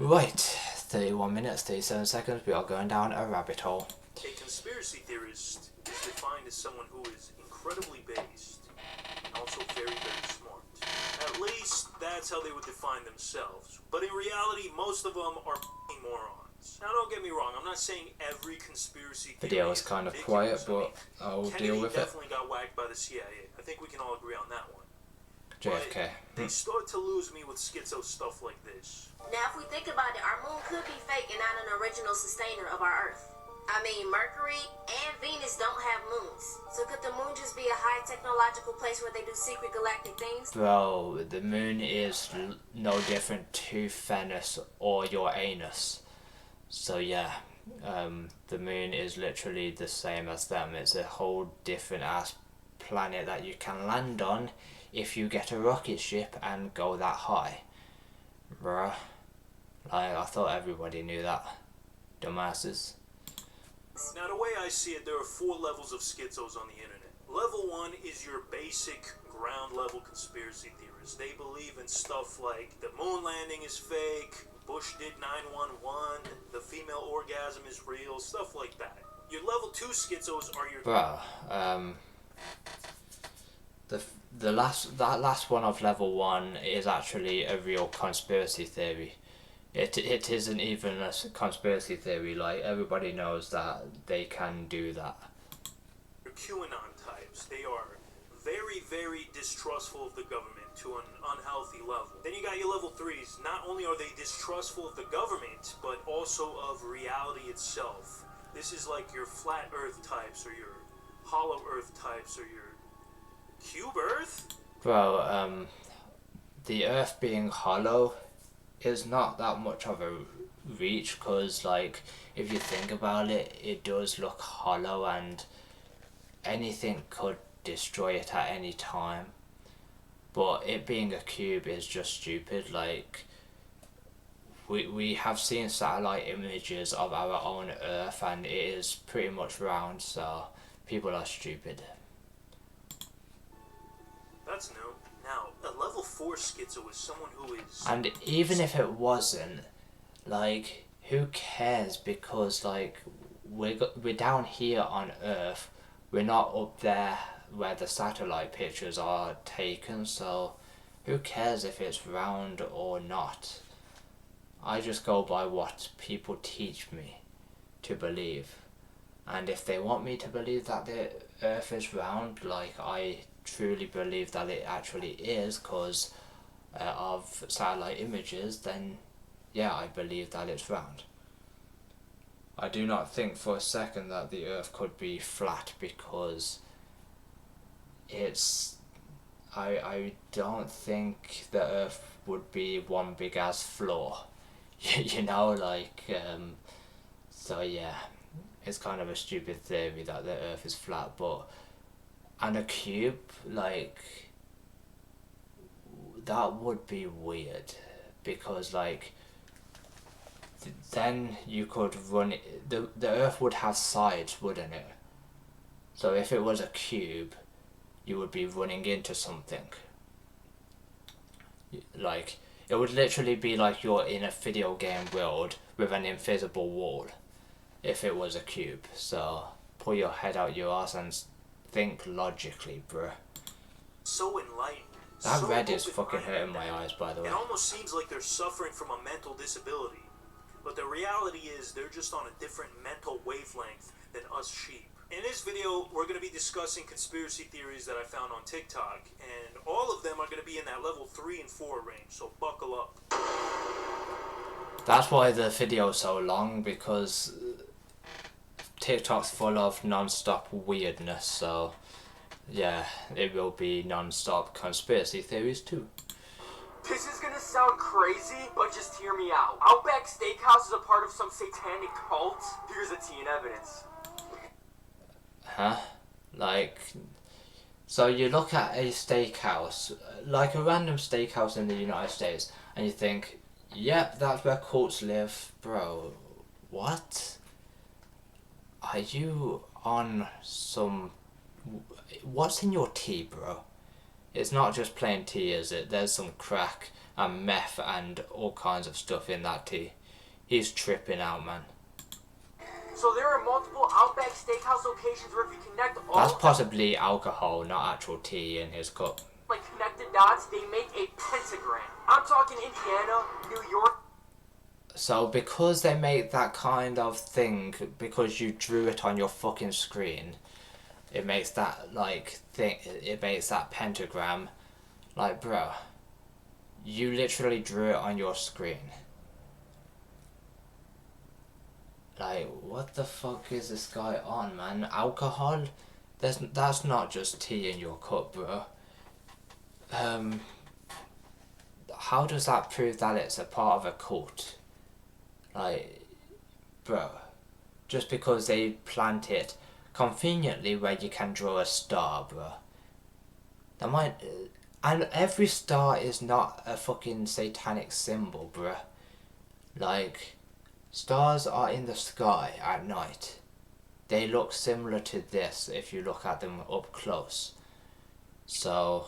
Right, 31 minutes, 37 seconds, we are going down a rabbit hole. A conspiracy theorist is defined as someone who is incredibly based and also very, very smart. At least that's how they would define themselves. But in reality, most of them are morons. Now don't get me wrong, I'm not saying every conspiracy theory Video is kind of quiet, but I'll deal with it. Kennedy definitely got whacked by the CIA. I think we can all agree on that one. JFK. But they start to lose me with schizo stuff like this. Now, if we think about it, our moon could be fake and not an original sustainer of our Earth. I mean, Mercury and Venus don't have moons. So could the moon just be a high technological place where they do secret galactic things? Bro, the moon is no different to Venus or your anus. So yeah, the moon is literally the same as them. It's a whole different ass planet that you can land on if you get a rocket ship and go that high. Bruh. Like, I thought everybody knew that. Dumbasses. Now, the way I see it, there are 4 levels of schizos on the internet. Level 1 is your basic ground level conspiracy theorists. They believe in stuff like the moon landing is fake, Bush did 9/11, the female orgasm is real, stuff like that. Your level 2 schizos are your... Bro, that last one of level 1 is actually a real conspiracy theory. It isn't even a conspiracy theory. Like, everybody knows that they can do that. Your QAnon types, they are very, very distrustful of the government to an unhealthy level. Then you got your level 3s. Not only are they distrustful of the government, but also of reality itself. This is like your flat earth types, or your hollow earth types, or your cube earth? Bro, the earth being hollow is not that much of a reach, because, like, if you think about it, it does look hollow and anything could destroy it at any time. But it being a cube is just stupid. Like, we have seen satellite images of our own earth and it is pretty much round, so people are stupid. That's new. Now, a level 4 schizo is someone who is... And even if it wasn't, like, who cares? Because, like, we're down here on Earth. We're not up there where the satellite pictures are taken, so who cares if it's round or not? I just go by what people teach me to believe. And if they want me to believe that the Earth is round, like, I truly believe that it actually is because of satellite images, then yeah, I believe that it's round. I do not think for a second that the Earth could be flat, because it's... I don't think the Earth would be one big ass floor. You know, like, so yeah, it's kind of a stupid theory that the Earth is flat, but... And a cube, like, that would be weird, because, like, then you could run it, the Earth would have sides, wouldn't it? So if it was a cube, you would be running into something. Like, it would literally be like you're in a video game world with an invisible wall, if it was a cube. So pull your head out your ass and think logically, bruh. So enlightened. That so red is fucking hurting my eyes, by the way. It almost seems like they're suffering from a mental disability. But the reality is they're just on a different mental wavelength than us sheep. In this video, we're going to be discussing conspiracy theories that I found on TikTok, and all of them are going to be in that level 3 and 4 range, so buckle up. That's why the video is so long, because TikTok's full of non-stop weirdness, so yeah, it will be non-stop conspiracy theories too. This is gonna sound crazy, but just hear me out. Outback Steakhouse is a part of some satanic cult. Here's the tea and evidence. Huh? Like, so you look at a steakhouse, like a random steakhouse in the United States, and you think, yep, that's where cults live. Bro, what? Are you on some... What's in your tea, bro? It's not just plain tea, is it? There's some crack and meth and all kinds of stuff in that tea. He's tripping out, man. So there are multiple Outback Steakhouse locations where if you connect all That's possibly alcohol, not actual tea in his cup. like connected dots, they make a pentagram. I'm talking Indiana, New York. So because they make that kind of thing, because you drew it on your fucking screen, it makes that like thing. It makes that pentagram, like, bro, you literally drew it on your screen. Like, what the fuck is this guy on, man? Alcohol? That's not just tea in your cup, bro. How does that prove that it's a part of a cult? Like, bro, just because they plant it conveniently where you can draw a star, bro. That might, and every star is not a fucking satanic symbol, bro. Like, stars are in the sky at night. They look similar to this if you look at them up close. So,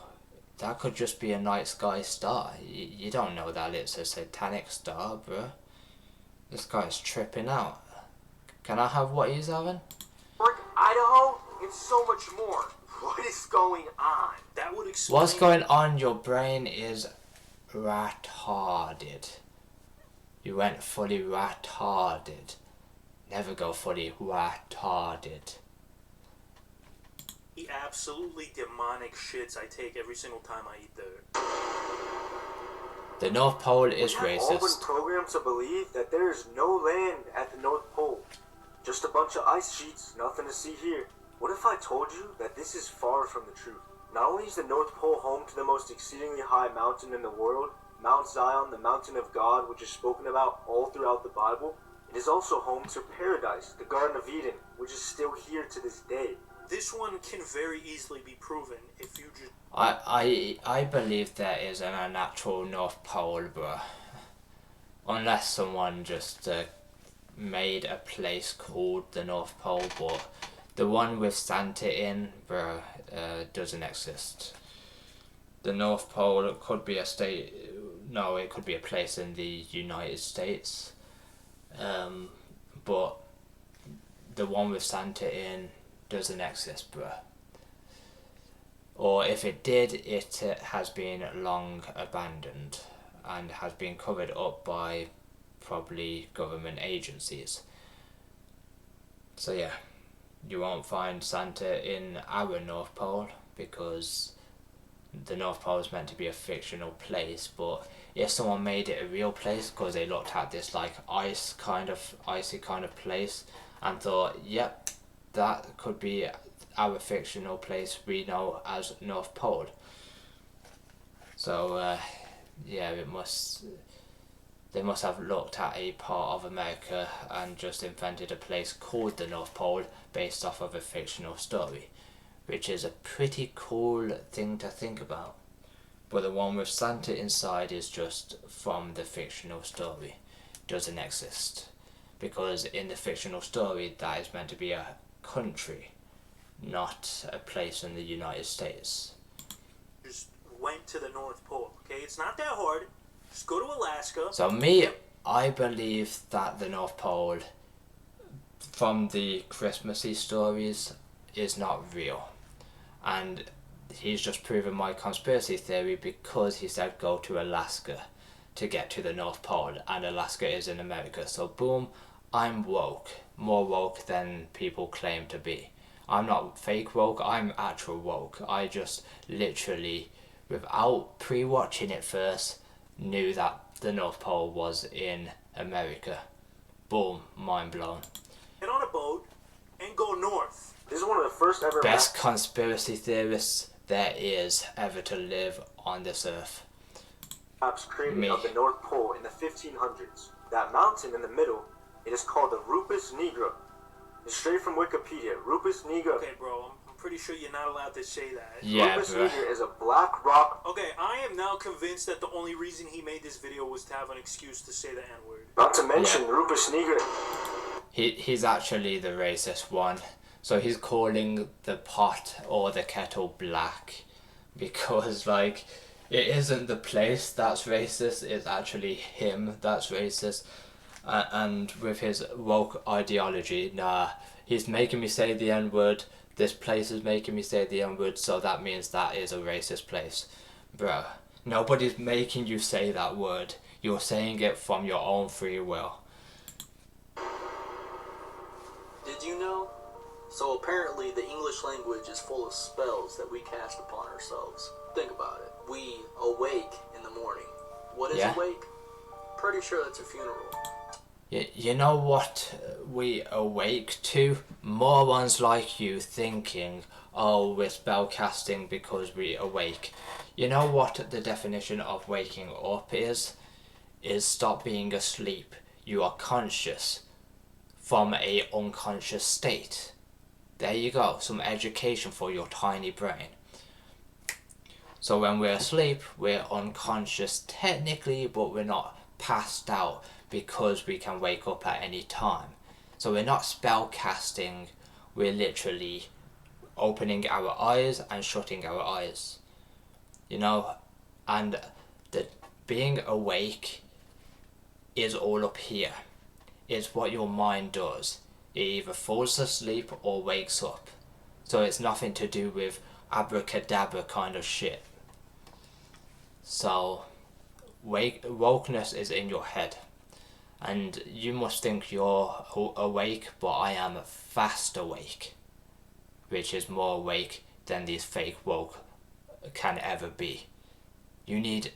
that could just be a night sky star. You don't know that it's a satanic star, bro. This guy's tripping out. Can I have what he's having? Idaho, and so much more. What is going on? That would explain. What's going on? Your brain is retarded. You went fully retarded. Never go fully retarded. The absolutely demonic shits I take every single time I eat there. The North Pole is We have all been racist. programmed to believe that there is no land at the North Pole. Just a bunch of ice sheets, nothing to see here. What if I told you that this is far from the truth? Not only is the North Pole home to the most exceedingly high mountain in the world, Mount Zion, the mountain of God, which is spoken about all throughout the Bible, it is also home to paradise, the Garden of Eden, which is still here to this day. This one can very easily be proven if you just. I believe there is an unnatural North Pole, bro. Unless someone just made a place called the North Pole, but the one with Santa in, bro, doesn't exist. The North Pole could be a state. No, it could be a place in the United States. But the one with Santa in doesn't exist, bro. Or if it did, it has been long abandoned and has been covered up by probably government agencies. So yeah, you won't find Santa in our North Pole because the North Pole is meant to be a fictional place, but if someone made it a real place because they looked at this like icy kind of place and thought, yep, that could be our fictional place we know as North Pole. So yeah, they must have looked at a part of America and just invented a place called the North Pole based off of a fictional story, which is a pretty cool thing to think about. But the one with Santa inside is just from the fictional story. Doesn't exist. Because in the fictional story, that is meant to be a country, not a place in the United States. Just went to the North Pole. Okay, it's not that hard. Just go to Alaska. So me, I believe that the North Pole, from the Christmassy stories, is not real. And he's just proven my conspiracy theory because he said go to Alaska to get to the North Pole, and Alaska is in America. So boom, I'm woke. More woke than people claim to be. I'm not fake woke, I'm actual woke. I just literally, without pre-watching it first, knew that the North Pole was in America. Boom, mind blown. Get on a boat and go north. This is one of the first ever Best conspiracy theorists there is ever to live on this earth. maps created Me. of the North Pole in the 1500s. That mountain in the middle, it is called the Rupus Nigra. It's straight from Wikipedia. Rupus Nigra. Okay, bro, I'm pretty sure you're not allowed to say that. Yeah, Rupus bro. Nigra is a black rock Okay, I am now convinced that the only reason he made this video was to have an excuse to say the N-word. Not to mention Rupus Nigra. He's actually the racist one. So he's calling the pot or the kettle black because, like, It isn't the place that's racist, it's actually him that's racist. And with his woke ideology, nah, he's making me say the N-word, this place is making me say the N-word, so that means that is a racist place. Bruh, nobody's making you say that word. You're saying it from your own free will. Did you know? So apparently the English language is full of spells that we cast upon ourselves. Think about it. We awake in the morning. What is awake? Pretty sure that's a funeral. You know what we awake to? Morons like you thinking, oh, we're spellcasting because we awake. You know what the definition of waking up is? Is stop being asleep. You are conscious from a unconscious state. There you go, some education for your tiny brain. So when we're asleep, we're unconscious technically, but we're not passed out because we can wake up at any time. So we're not spell casting, we're literally opening our eyes and shutting our eyes. You know, and the being awake is all up here. It's what your mind does. It either falls asleep or wakes up. So it's nothing to do with abracadabra kind of shit. So wokeness is in your head. And you must think you're awake, but I am fast awake. Which is more awake than these fake woke can ever be. You need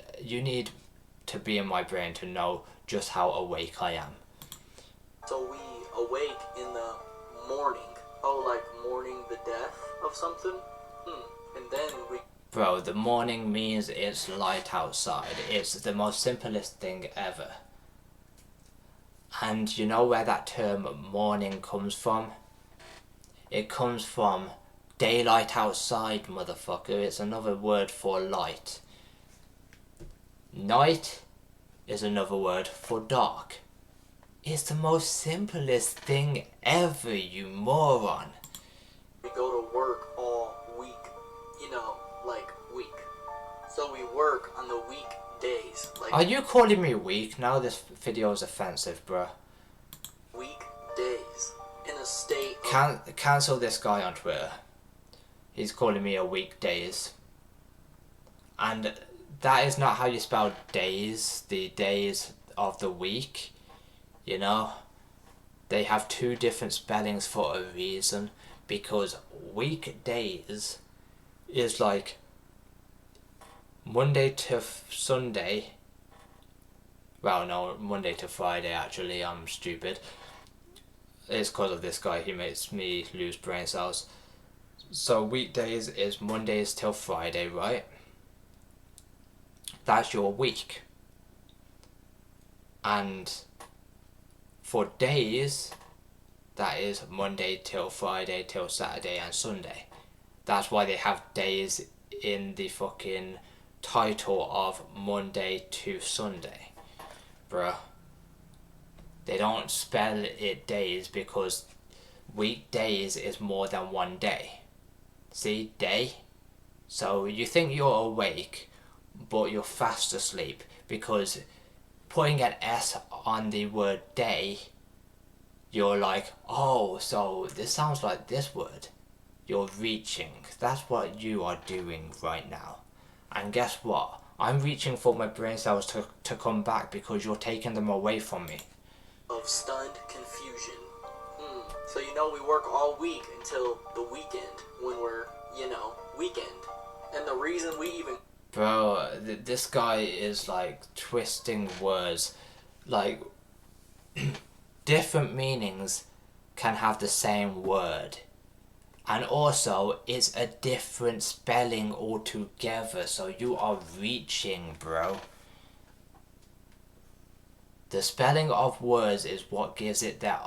to be in my brain to know just how awake I am. So we awake in the morning. Oh, like mourning the death of something? And then we... Bro, the morning means it's light outside. It's the most simplest thing ever. And you know where that term morning comes from? It comes from daylight outside, motherfucker. It's another word for light. Night is another word for dark. It's the most simplest thing ever, you moron. We go to work all week. You know, like week. So we work on the weekdays. Like, are you calling me weak? Now this video is offensive, bruh. Weekdays. In a state of... Cancel this guy on Twitter. He's calling me a weekdays. And that is not how you spell days. The days of the week. You know, they have two different spellings for a reason, because weekdays is like Monday to Sunday. Well, no, Monday to Friday actually, I'm stupid. It's because of this guy, he makes me lose brain cells. So weekdays is Mondays till Friday, right? That's your week. And for days, that is Monday till Friday till Saturday and Sunday. That's why they have days in the fucking title of Monday to Sunday. Bruh. They don't spell it days because weekdays is more than one day. See, day? So you think you're awake, but you're fast asleep because putting an S on the word day, you're like, oh, so this sounds like this word. You're reaching. That's what you are doing right now. And guess what? I'm reaching for my brain cells to come back because you're taking them away from me. Of stunned confusion. So you know we work all week until the weekend when we're, you know, weekend. And the reason we even... Bro, this guy is like twisting words. Like, different meanings can have the same word. And also, it's a different spelling altogether, so you are reaching, bro. The spelling of words is what gives it their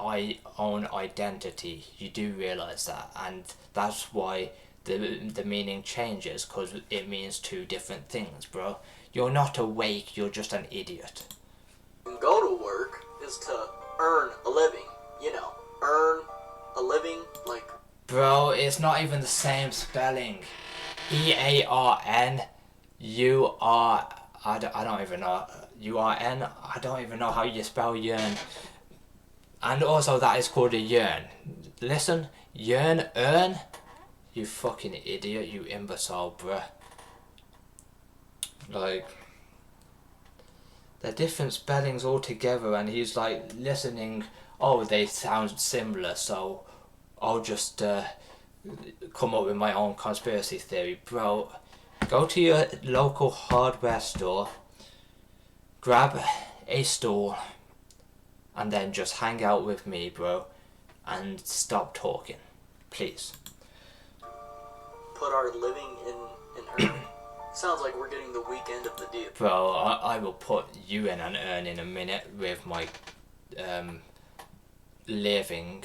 own identity. You do realise that, and that's why the meaning changes, because it means two different things, bro. You're not awake, you're just an idiot. Go to work is to earn a living, you know, earn a living, like... Bro, it's not even the same spelling. EARN You are. I don't even know. You are N. I don't even know how you spell yearn. And also that is called a yearn. Listen, yearn, earn. You fucking idiot, you imbecile, bruh. Like, they're different spellings altogether, and he's like listening. Oh, they sound similar, so I'll just come up with my own conspiracy theory, bro. Go to your local hardware store, grab a stool, and then just hang out with me, bro, and stop talking, please. Put our living in an urn. Sounds like we're getting the weekend of the deal. Bro, I will put you in an urn in a minute with my living.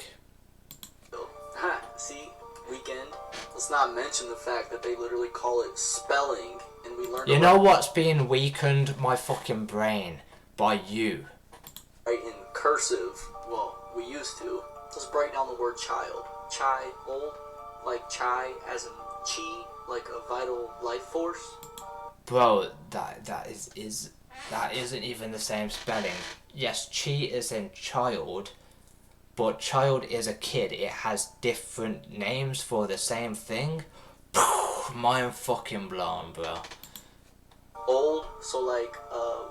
Ha, see, weekend. Let's not mention the fact that they literally call it spelling, and we learned. You know what's being weakened? My fucking brain by you. Right in cursive. Well, we used to. Let's break down the word child. Child, like chai as in chi, like a vital life force. Bro, that isn't even the same spelling. Yes, chi is in child, but child is a kid. It has different names for the same thing. Mind fucking blown, bro. Old, so like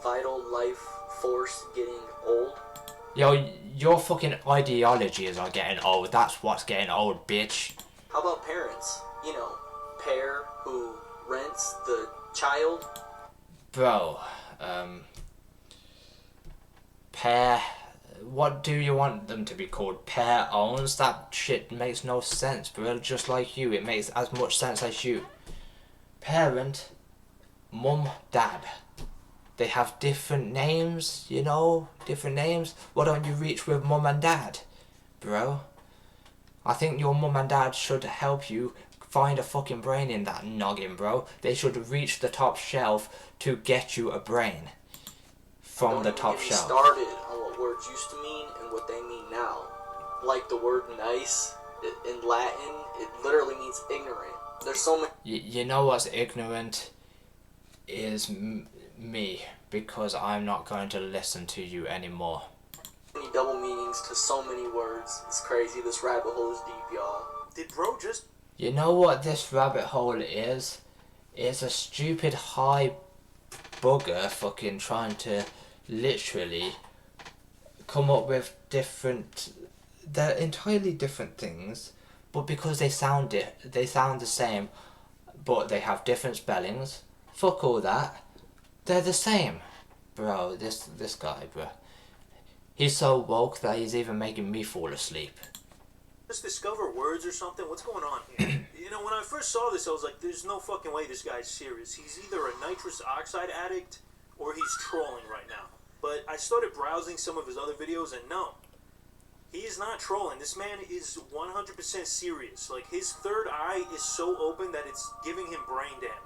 vital life force getting old. Yo, your fucking ideologies are getting old. That's what's getting old, bitch. How about parents? You know, pair who rents the child. Bro, pair. What do you want them to be called? Pair owns? That shit makes no sense, bro. Just like you, it makes as much sense as you. Parent, mum, dad. They have different names, you know? Different names. Why don't you reach with mum and dad, bro? I think your mum and dad should help you find a fucking brain in that noggin, bro. They should reach the top shelf to get you a brain from the top shelf. Started on what words used to mean and what they mean now. Like the word nice in Latin, it literally means ignorant. There's so many. You know what's ignorant is me, because I'm not going to listen to you anymore. Many double meanings to so many words. It's crazy. This rabbit hole is deep, y'all. Did bro just... You know what this rabbit hole is? It's a stupid high bugger fucking trying to literally come up with different... They're entirely different things, but because they sound the same, but they have different spellings. Fuck all that. They're the same. Bro, this guy, bro. He's so woke that he's even making me fall asleep. just discover words or something? What's going on here? You know, when I first saw this, I was like, there's no fucking way this guy's serious. He's either a nitrous oxide addict or he's trolling right now. But I started browsing some of his other videos, and no, he is not trolling. This man is 100% serious. Like, his third eye is so open that it's giving him brain damage.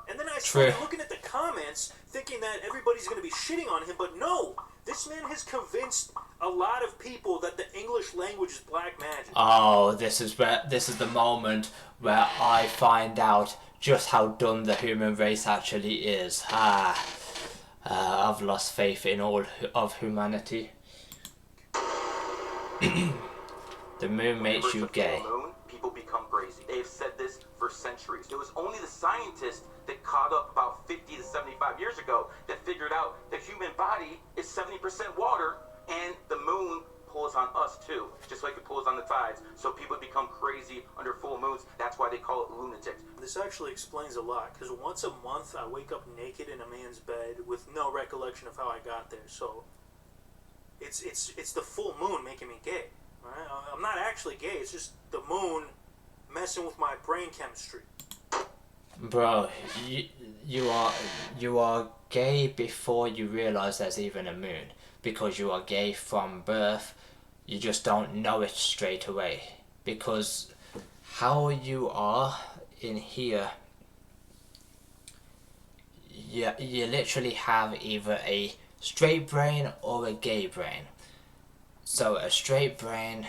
And then I started looking at the comments, thinking that everybody's going to be shitting on him, but no! This man has convinced a lot of people that the English language is black magic. Oh, this is the moment where I find out just how dumb the human race actually is. I've lost faith in all of humanity. The moon makes you gay. Moon, people become crazy. They've said this for centuries. It was only the scientists that caught up about 50 to 75 years ago that figured out the human body is 70% water, and the moon pulls on us too, just like it pulls on the tides. So people become crazy under full moons. That's why they call it lunatics. This actually explains a lot, because once a month I wake up naked in a man's bed with no recollection of how I got there. So it's the full moon making me gay. Right? I'm not actually gay. It's just the moon messing with my brain chemistry. Bro, you are gay before you realize there's even a moon, because you are gay from birth. You just don't know it straight away, because how you are in here, you literally have either a straight brain or a gay brain. So a straight brain,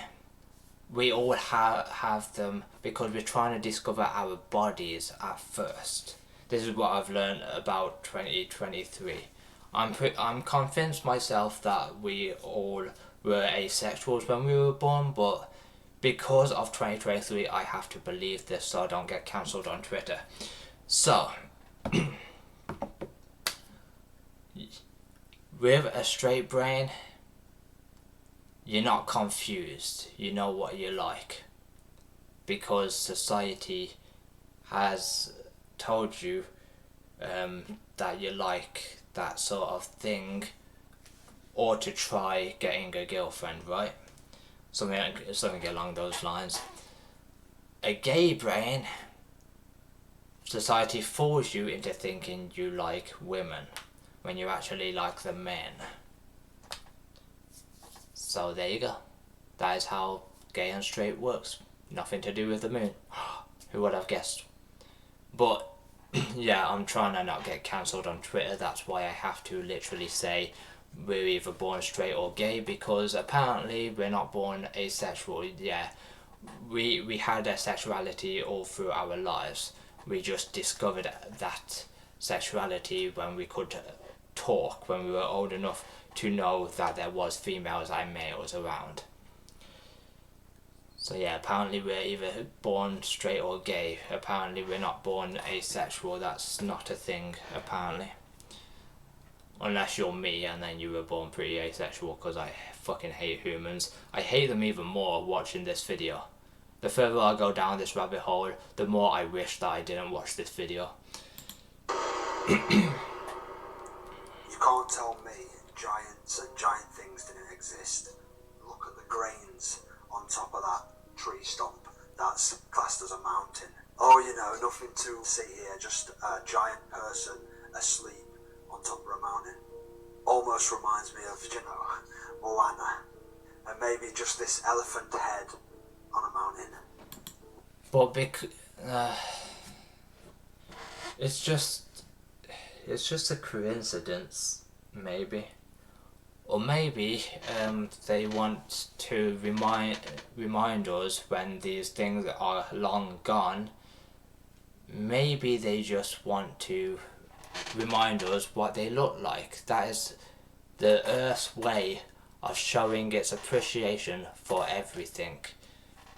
we all have them because we're trying to discover our bodies at first. This is what I've learned about 2023. I'm convinced myself that we all were asexuals when we were born, but because of 2023, I have to believe this so I don't get cancelled on Twitter. So, with a straight brain, you're not confused. You know what you like. Because society has told you that you like that sort of thing, or to try getting a girlfriend, right? Something along those lines. A gay brain, society fools you into thinking you like women when you actually like the men. So there you go. That is how gay and straight works. Nothing to do with the moon. Who would have guessed? But yeah, I'm trying to not get cancelled on Twitter. That's why I have to literally say we're either born straight or gay, because apparently we're not born asexual. Yeah, we had a sexuality all through our lives. We just discovered that sexuality when we could talk, when we were old enough to know that there was females and males around. So yeah, apparently we're either born straight or gay. Apparently we're not born asexual. That's not a thing, apparently. Unless you're me and then you were born pretty asexual, because I fucking hate humans. I hate them even more watching this video. The further I go down this rabbit hole, the more I wish that I didn't watch this video. You can't tell me giants and giant things didn't exist. Look at the grains on top of that tree stump. That's classed as a mountain. Oh, you know, nothing to see here, just a giant person asleep on top of a mountain. Almost reminds me of, you know, Moana. And maybe just this elephant head on a mountain. But it's just a coincidence, maybe. Or maybe they want to remind us when these things are long gone. Maybe they just want to remind us what they look like. That is the Earth's way of showing its appreciation for everything.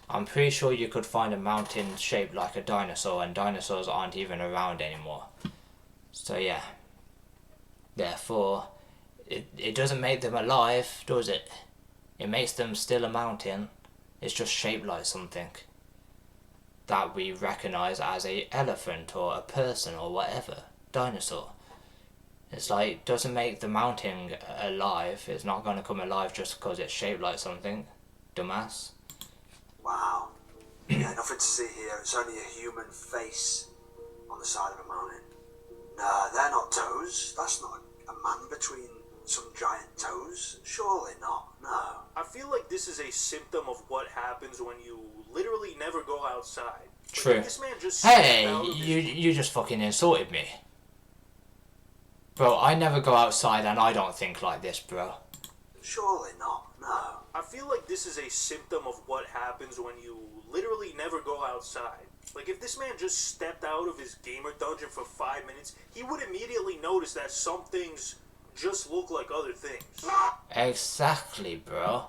I'm pretty sure you could find a mountain shaped like a dinosaur, and dinosaurs aren't even around anymore. So yeah. Therefore, it doesn't make them alive, does it? It makes them still a mountain. It's just shaped like something that we recognise as a elephant or a person or whatever. Dinosaur. It's like, doesn't make the mountain alive. It's not going to come alive just because it's shaped like something. Dumbass. Wow. Yeah, nothing to see here. It's only a human face on the side of a mountain. Nah, they're not toes. That's not a man between some giant toes. Surely not. No. I feel like this is a symptom of what happens when you literally never go outside. True. Like, this man just Hey, you just fucking insulted me. Bro, I never go outside and I don't think like this, bro. Surely not. No. I feel like this is a symptom of what happens when you literally never go outside. Like, if this man just stepped out of his gamer dungeon for 5 minutes, he would immediately notice that some things just look like other things. Exactly, bro.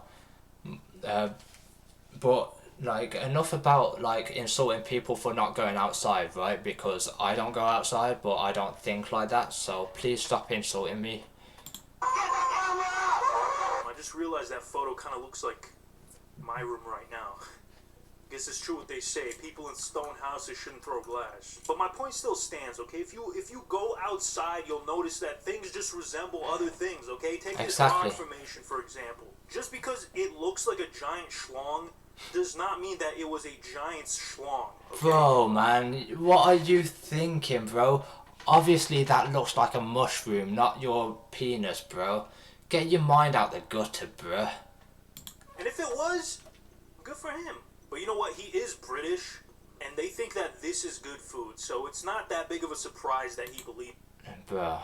But, like, enough about, like, insulting people for not going outside, right? Because I don't go outside, but I don't think like that, so please stop insulting me. I just realized that photo kind of looks like my room right now. Guess it's true what they say. People in stone houses shouldn't throw glass. But my point still stands, okay? If you go outside, you'll notice that things just resemble other things, okay? Take this rock formation, for example. Just because it looks like a giant schlong does not mean that it was a giant schlong, okay? Bro, man, what are you thinking, bro? Obviously that looks like a mushroom, not your penis, bro. Get your mind out the gutter, bro. And if it was, good for him. But you know what? He is British, and they think that this is good food, so it's not that big of a surprise that he believes. Bro,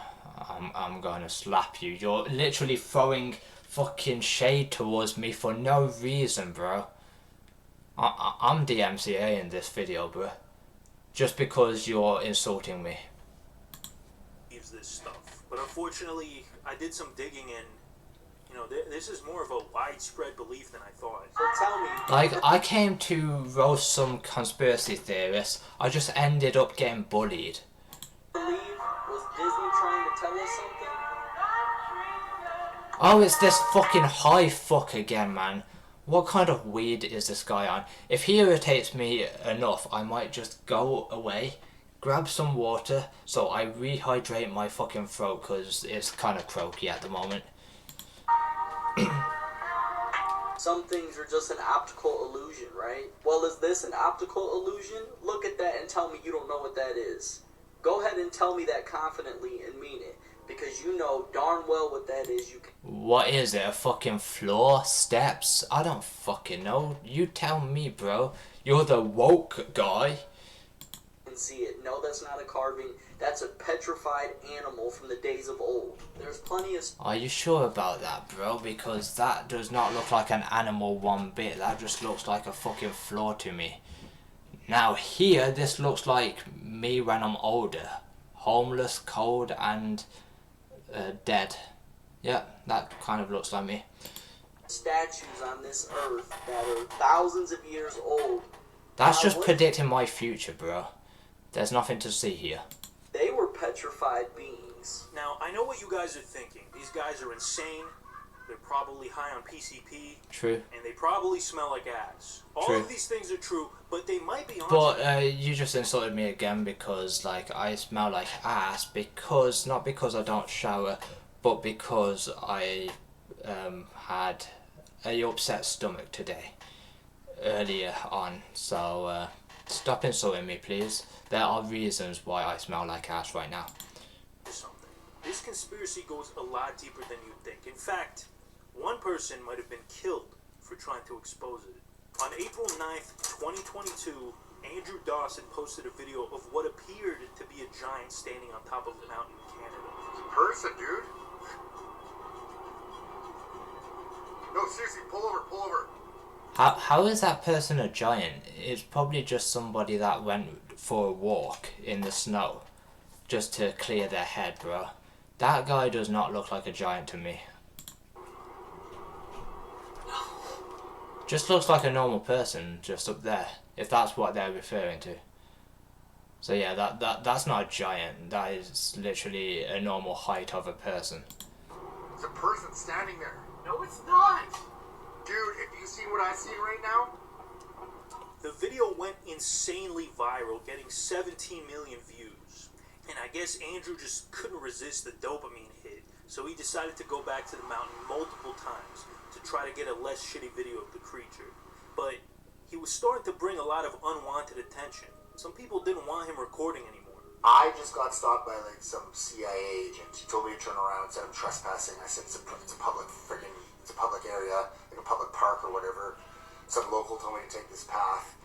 I'm gonna slap you. You're literally throwing fucking shade towards me for no reason, bro. I'm DMCA in this video, bro. Just because you're insulting me. But unfortunately, I did some digging and, you know, this is more of a widespread belief than I thought. So tell me, Like, I came to roast some conspiracy theorists. I just ended up getting bullied. believe, was Disney trying to tell us something? Oh, it's this fucking high fuck again, man. What kind of weed is this guy on? If he irritates me enough, I might just go away, grab some water, so I rehydrate my fucking throat, because it's kind of croaky at the moment. Some things are just an optical illusion, right? Well, is this an optical illusion? Look at that and tell me you don't know what that is. Go ahead and tell me that confidently and mean it, because you know darn well what that is. You What is it, a fucking floor? Steps? I don't fucking know. You tell me, bro. You're the woke guy. can see it. No, that's not a carving. That's a petrified animal from the days of old. There's plenty of... Are you sure about that, bro? Because that does not look like an animal one bit. That just looks like a fucking floor to me. Now here, this looks like me when I'm older. Homeless, cold, and dead. Yeah, that kind of looks like me. statues on this earth that are thousands of years old. That's just what- predicting my future, bro. There's nothing to see here. They were petrified beings. Now, I know what you guys are thinking. These guys are insane. They're probably high on PCP. True. And they probably smell like ass. All True. of these things are true, but they might be on. But you just insulted me again because like I smell like ass because not because I don't shower, but because I had a upset stomach today earlier on. So stop insulting me, please. There are reasons why I smell like ass right now. Something. This conspiracy goes a lot deeper than you think. In fact, one person might have been killed for trying to expose it. On April 9th, 2022, Andrew Dawson posted a video of what appeared to be a giant standing on top of a mountain in Canada. Person, dude. No, seriously, pull over, pull over. How is that person a giant? It's probably just somebody that went for a walk in the snow just to clear their head, bro. That guy does not look like a giant to me. Just looks like a normal person just up there, if that's what they're referring to. So yeah, that's not a giant. That is literally a normal height of a person. It's a person standing there. No, it's not. Dude, have you seen what I've seen right now? The video went insanely viral, getting 17 million views. And I guess Andrew just couldn't resist the dopamine hit, so he decided to go back to the mountain multiple times to try to get a less shitty video of the creature. But he was starting to bring a lot of unwanted attention. Some people didn't want him recording anymore. I just got stopped by like some CIA agent. He told me to turn around, said I'm trespassing. I said it's a public area, like a public park or whatever. Some local told me to take this path.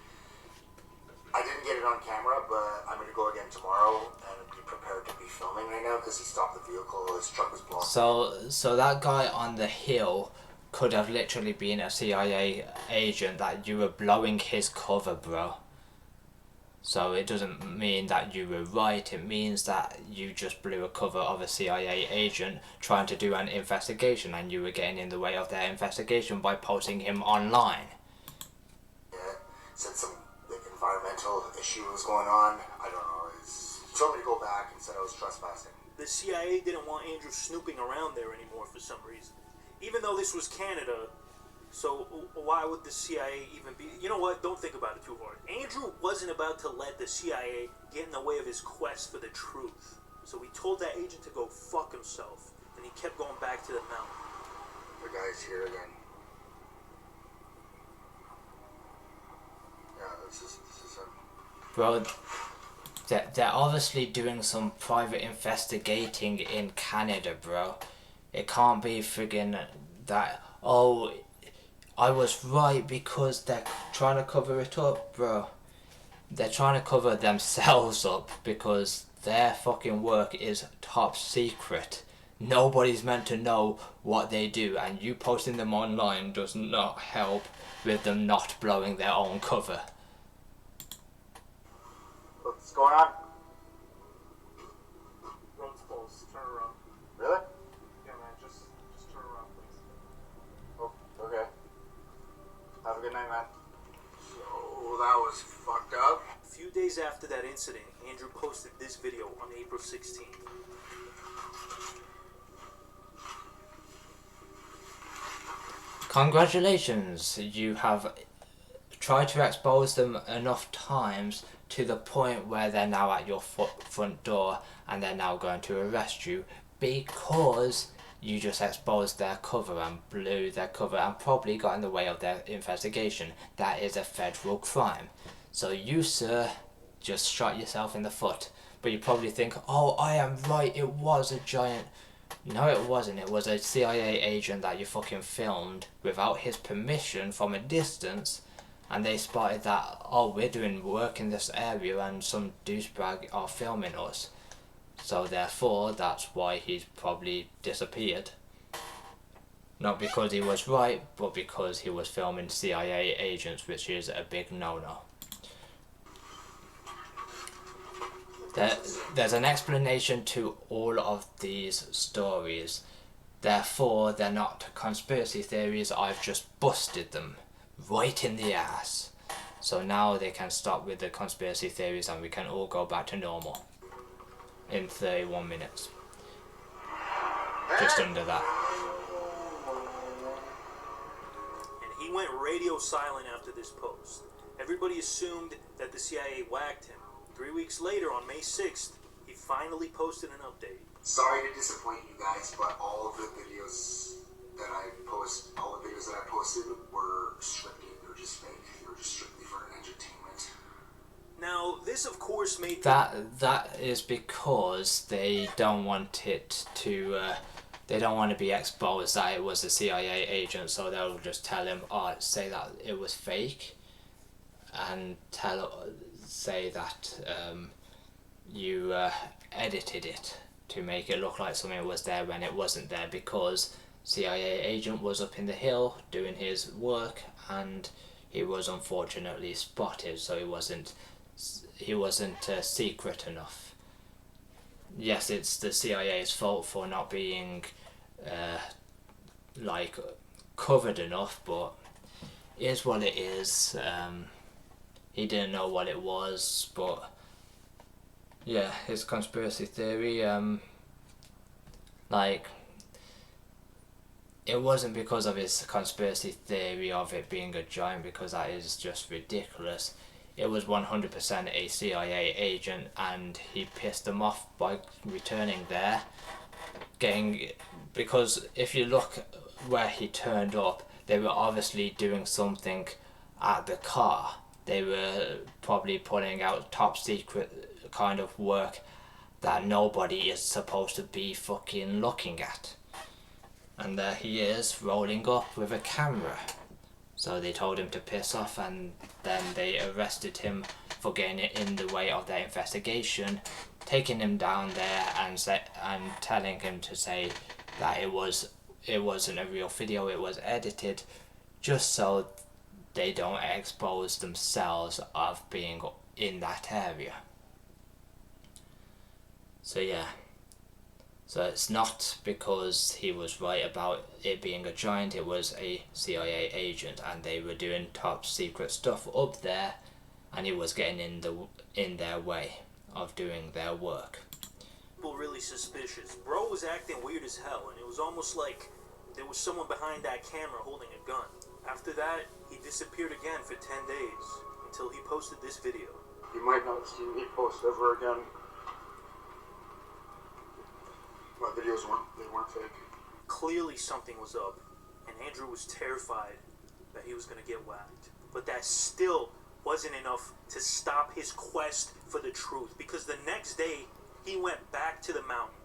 I didn't get it on camera, but I'm going to go again tomorrow and be prepared to be filming right now because he stopped the vehicle. His truck was blown. So that guy on the hill could have literally been a CIA agent that you were blowing his cover, bro. So it doesn't mean that you were right, it means that you just blew a cover of a CIA agent trying to do an investigation and you were getting in the way of their investigation by posting him online. Yeah, said some like, environmental issue was going on. I don't know. He told me to go back and said I was trespassing. The CIA didn't want Andrew snooping around there anymore for some reason. Even though this was Canada, so why would the CIA even be... You know what? Don't think about it too hard. Andrew wasn't about to let the CIA get in the way of his quest for the truth. So he told that agent to go fuck himself, and he kept going back to the mountain. The guy's here again. Yeah, this is him. Bro, they're obviously doing some private investigating in Canada, bro. It can't be friggin' that, oh, I was right because they're trying to cover it up, bro. They're trying to cover themselves up because their fucking work is top secret. Nobody's meant to know what they do, and you posting them online does not help with them not blowing their own cover. What's going on? Road's closed. Turn around. days after that incident, Andrew posted this video on April 16th. Congratulations, you have tried to expose them enough times to the point where they're now at your front door and they're now going to arrest you because you just exposed their cover and blew their cover and probably got in the way of their investigation. That is a federal crime. So you, sir, just shot yourself in the foot. But you probably think, oh, I am right, it was a giant... No, it wasn't. It was a CIA agent that you fucking filmed without his permission from a distance, and they spotted that, oh, we're doing work in this area and some douchebag are filming us. So therefore, that's why he's probably disappeared. Not because he was right, but because he was filming CIA agents, which is a big no-no. There's an explanation to all of these stories. Therefore, they're not conspiracy theories. I've just busted them right in the ass. So now they can stop with the conspiracy theories and we can all go back to normal in 31 minutes. Just under that. And he went radio silent after this post. Everybody assumed that the CIA whacked him. 3 weeks later, on May 6th, he finally posted an update. Sorry to disappoint you guys, but all of the videos that I posted were scripted. They were just fake. They were just strictly for entertainment. Now, this of course made... That is because they don't want it to... they don't want to be exposed that it was a CIA agent, so they'll just tell him, oh, say that it was fake, and say that you edited it to make it look like something was there when it wasn't there, because CIA agent was up in the hill doing his work and he was unfortunately spotted, so he wasn't secret enough. Yes, it's the CIA's fault for not being like covered enough, but it is what it is. He didn't know what it was, but yeah, his conspiracy theory, like, it wasn't because of his conspiracy theory of it being a giant, because that is just ridiculous. It was 100% a CIA agent, and he pissed them off by returning there. Because if you look where he turned up, they were obviously doing something at the car. They were probably putting out top secret kind of work that nobody is supposed to be fucking looking at. And there he is, rolling up with a camera. So they told him to piss off, and then they arrested him for getting it in the way of their investigation, taking him down there and telling him to say that it wasn't a real video, it was edited, just so they don't expose themselves of being in that area. So yeah. So it's not because he was right about it being a giant, it was a CIA agent and they were doing top secret stuff up there and he was getting in their way of doing their work. People really suspicious. Bro was acting weird as hell, and it was almost like there was someone behind that camera holding a gun. After that, he disappeared again for 10 days, until he posted this video. You might not see me post ever again. My videos weren't fake. Clearly something was up, and Andrew was terrified that he was going to get whacked. But that still wasn't enough to stop his quest for the truth, because the next day, he went back to the mountain.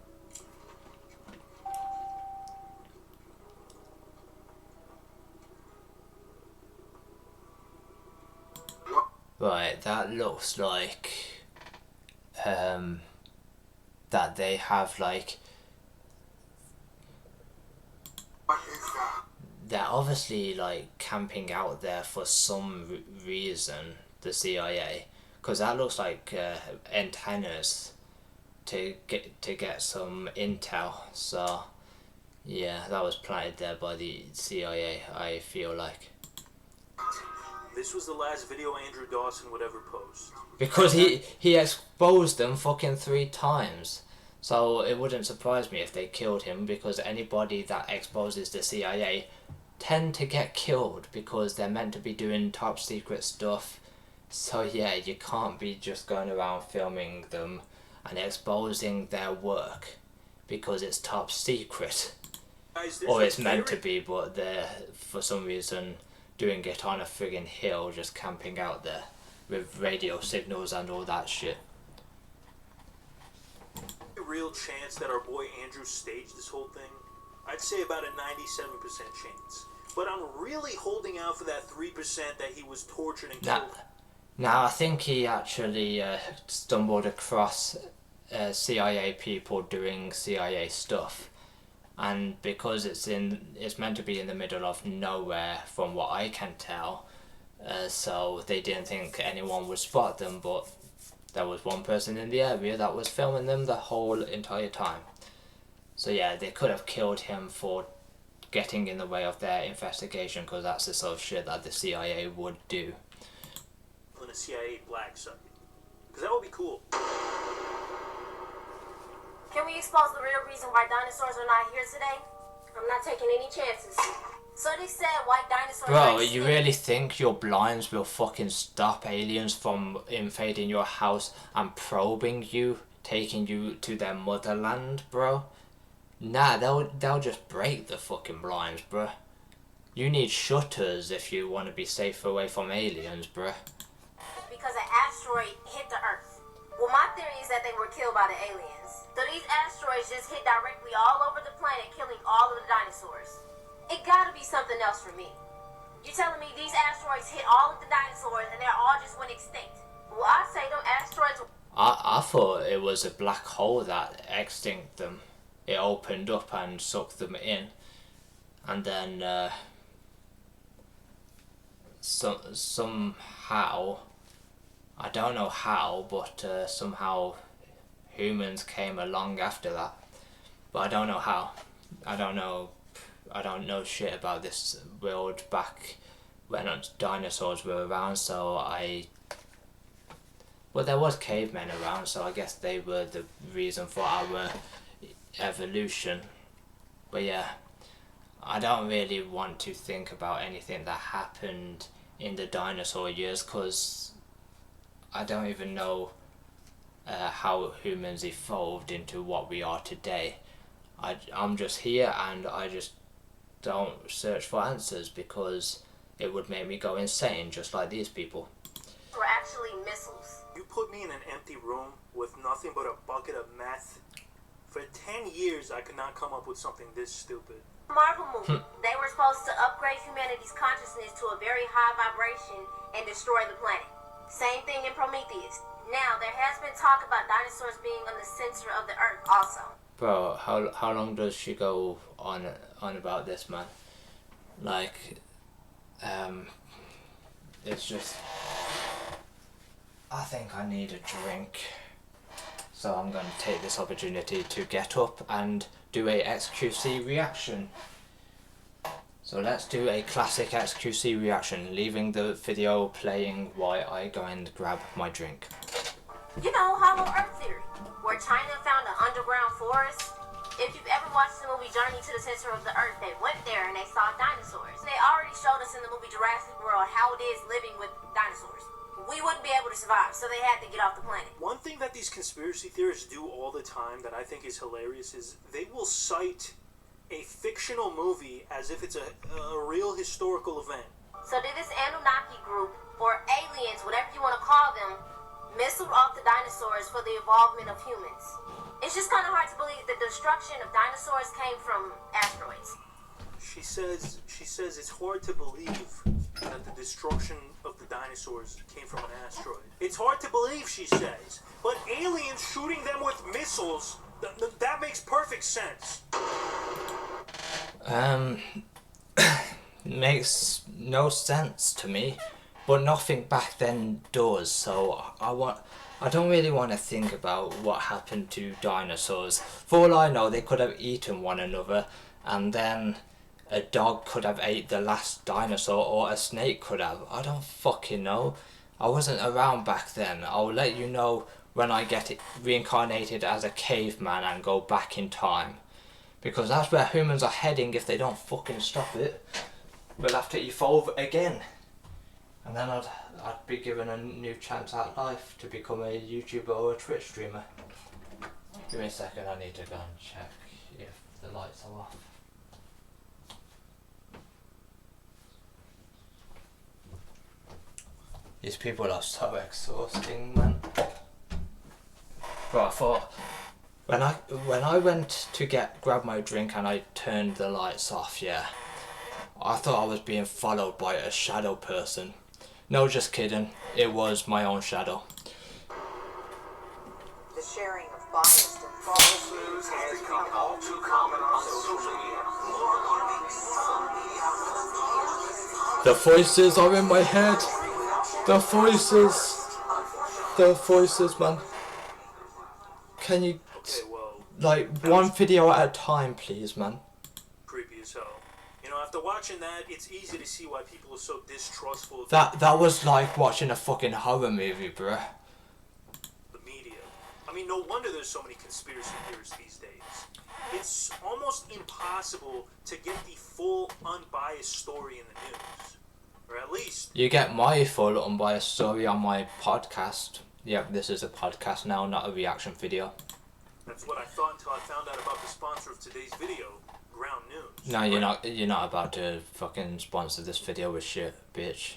Right, that looks like that they have like, What is that? they're obviously like camping out there for some reason, the CIA, because that looks like antennas to get some intel. So yeah, that was planted there by the CIA, I feel like. This was the last video Andrew Dawson would ever post. Because he exposed them fucking 3 times. So it wouldn't surprise me if they killed him, because anybody that exposes the CIA tend to get killed because they're meant to be doing top secret stuff. So yeah, you can't be just going around filming them and exposing their work because it's top secret. Guys, Or it's meant to be, but they're for some reason doing it on a friggin' hill, just camping out there with radio signals and all that shit. Real chance that our boy Andrew staged this whole thing? I'd say about a 97% chance. But I'm really holding out for that 3% that he was tortured and killed. Now I think he actually stumbled across CIA people doing CIA stuff, and because it's meant to be in the middle of nowhere from what I can tell, so they didn't think anyone would spot them, but there was one person in the area that was filming them the whole entire time. So yeah, they could have killed him for getting in the way of their investigation, because that's the sort of shit that the CIA would do. On a CIA black site. Because that would be cool. Can we expose the real reason why dinosaurs are not here today? I'm not taking any chances. So they said white dinosaurs are Bro, extinct. you really think your blinds will fucking stop aliens from invading your house and probing you, taking you to their motherland, bro? Nah, they'll just break the fucking blinds, bro. You need shutters if you want to be safe away from aliens, bro. Because an asteroid hit the Earth. Well, my theory is that they were killed by the aliens. So these asteroids just hit directly all over the planet, killing all of the dinosaurs. It gotta be something else for me. You're telling me these asteroids hit all of the dinosaurs and they all just went extinct? Well, I'd say them asteroids... I thought it was a black hole that extinct them. It opened up and sucked them in. And then somehow, I don't know how, but somehow humans came along after that. But I don't know how. I don't know shit about this world back when dinosaurs were around, so well, there was cavemen around, so I guess they were the reason for our evolution. But yeah, I don't really want to think about anything that happened in the dinosaur years, because I don't even know how humans evolved into what we are today. I'm just here and I just don't search for answers because it would make me go insane, just like these people. were actually missiles. You put me in an empty room with nothing but a bucket of meth. For 10 years, I could not come up with something this stupid. Marvel movie. They were supposed to upgrade humanity's consciousness to a very high vibration and destroy the planet. Same thing in Prometheus. Now, there has been talk about dinosaurs being on the center of the Earth also. Bro, how long does she go on about this, man? Like, it's just... I think I need a drink. So I'm going to take this opportunity to get up and do a XQC reaction. So let's do a classic XQC reaction, leaving the video playing while I go and grab my drink. You know, Hollow Earth theory, where China found an underground forest. If you've ever watched the movie Journey to the Center of the Earth, they went there and they saw dinosaurs. They already showed us in the movie Jurassic World how it is living with dinosaurs. We wouldn't be able to survive, so they had to get off the planet. One thing that these conspiracy theorists do all the time that I think is hilarious is they will cite a fictional movie as if it's a real historical event. So did this Anunnaki group, or aliens, whatever you want to call them, missiled off the dinosaurs for the evolvement of humans? It's just kind of hard to believe the destruction of dinosaurs came from asteroids. She says it's hard to believe that the destruction of the dinosaurs came from an asteroid. It's hard to believe, she says, but aliens shooting them with missiles, that makes perfect sense. Makes no sense to me, but nothing back then does, so I don't really want to think about what happened to dinosaurs. For all I know, they could have eaten one another and then a dog could have ate the last dinosaur or a snake could have. I don't fucking know. I wasn't around back then. I'll let you know when I get reincarnated as a caveman and go back in time. Because that's where humans are heading if they don't fucking stop it. We'll have to evolve again. And then I'd be given a new chance at life to become a YouTuber or a Twitch streamer. Give me a second, I need to go and check if the lights are off. These people are so exhausting, man. But I thought, when I went to grab my drink and I turned the lights off, yeah, I thought I was being followed by a shadow person. No, just kidding. It was my own shadow. The sharing of biased and false news has become all too common on social media. The voices are in my head. The voices, man. Can you, like, one video at a time, please, man? Creepy as hell. You know, after watching that, it's easy to see why people are so distrustful of That was like watching a fucking horror movie, bruh. the media. I mean, no wonder there's so many conspiracy theories these days. It's almost impossible to get the full, unbiased story in the news. Or at least... You get my full unbiased story on my podcast. Yep, this is a podcast now, not a reaction video. That's what I thought until I found out about the sponsor of today's video, Ground News. No, you're not about to fucking sponsor this video with shit, bitch.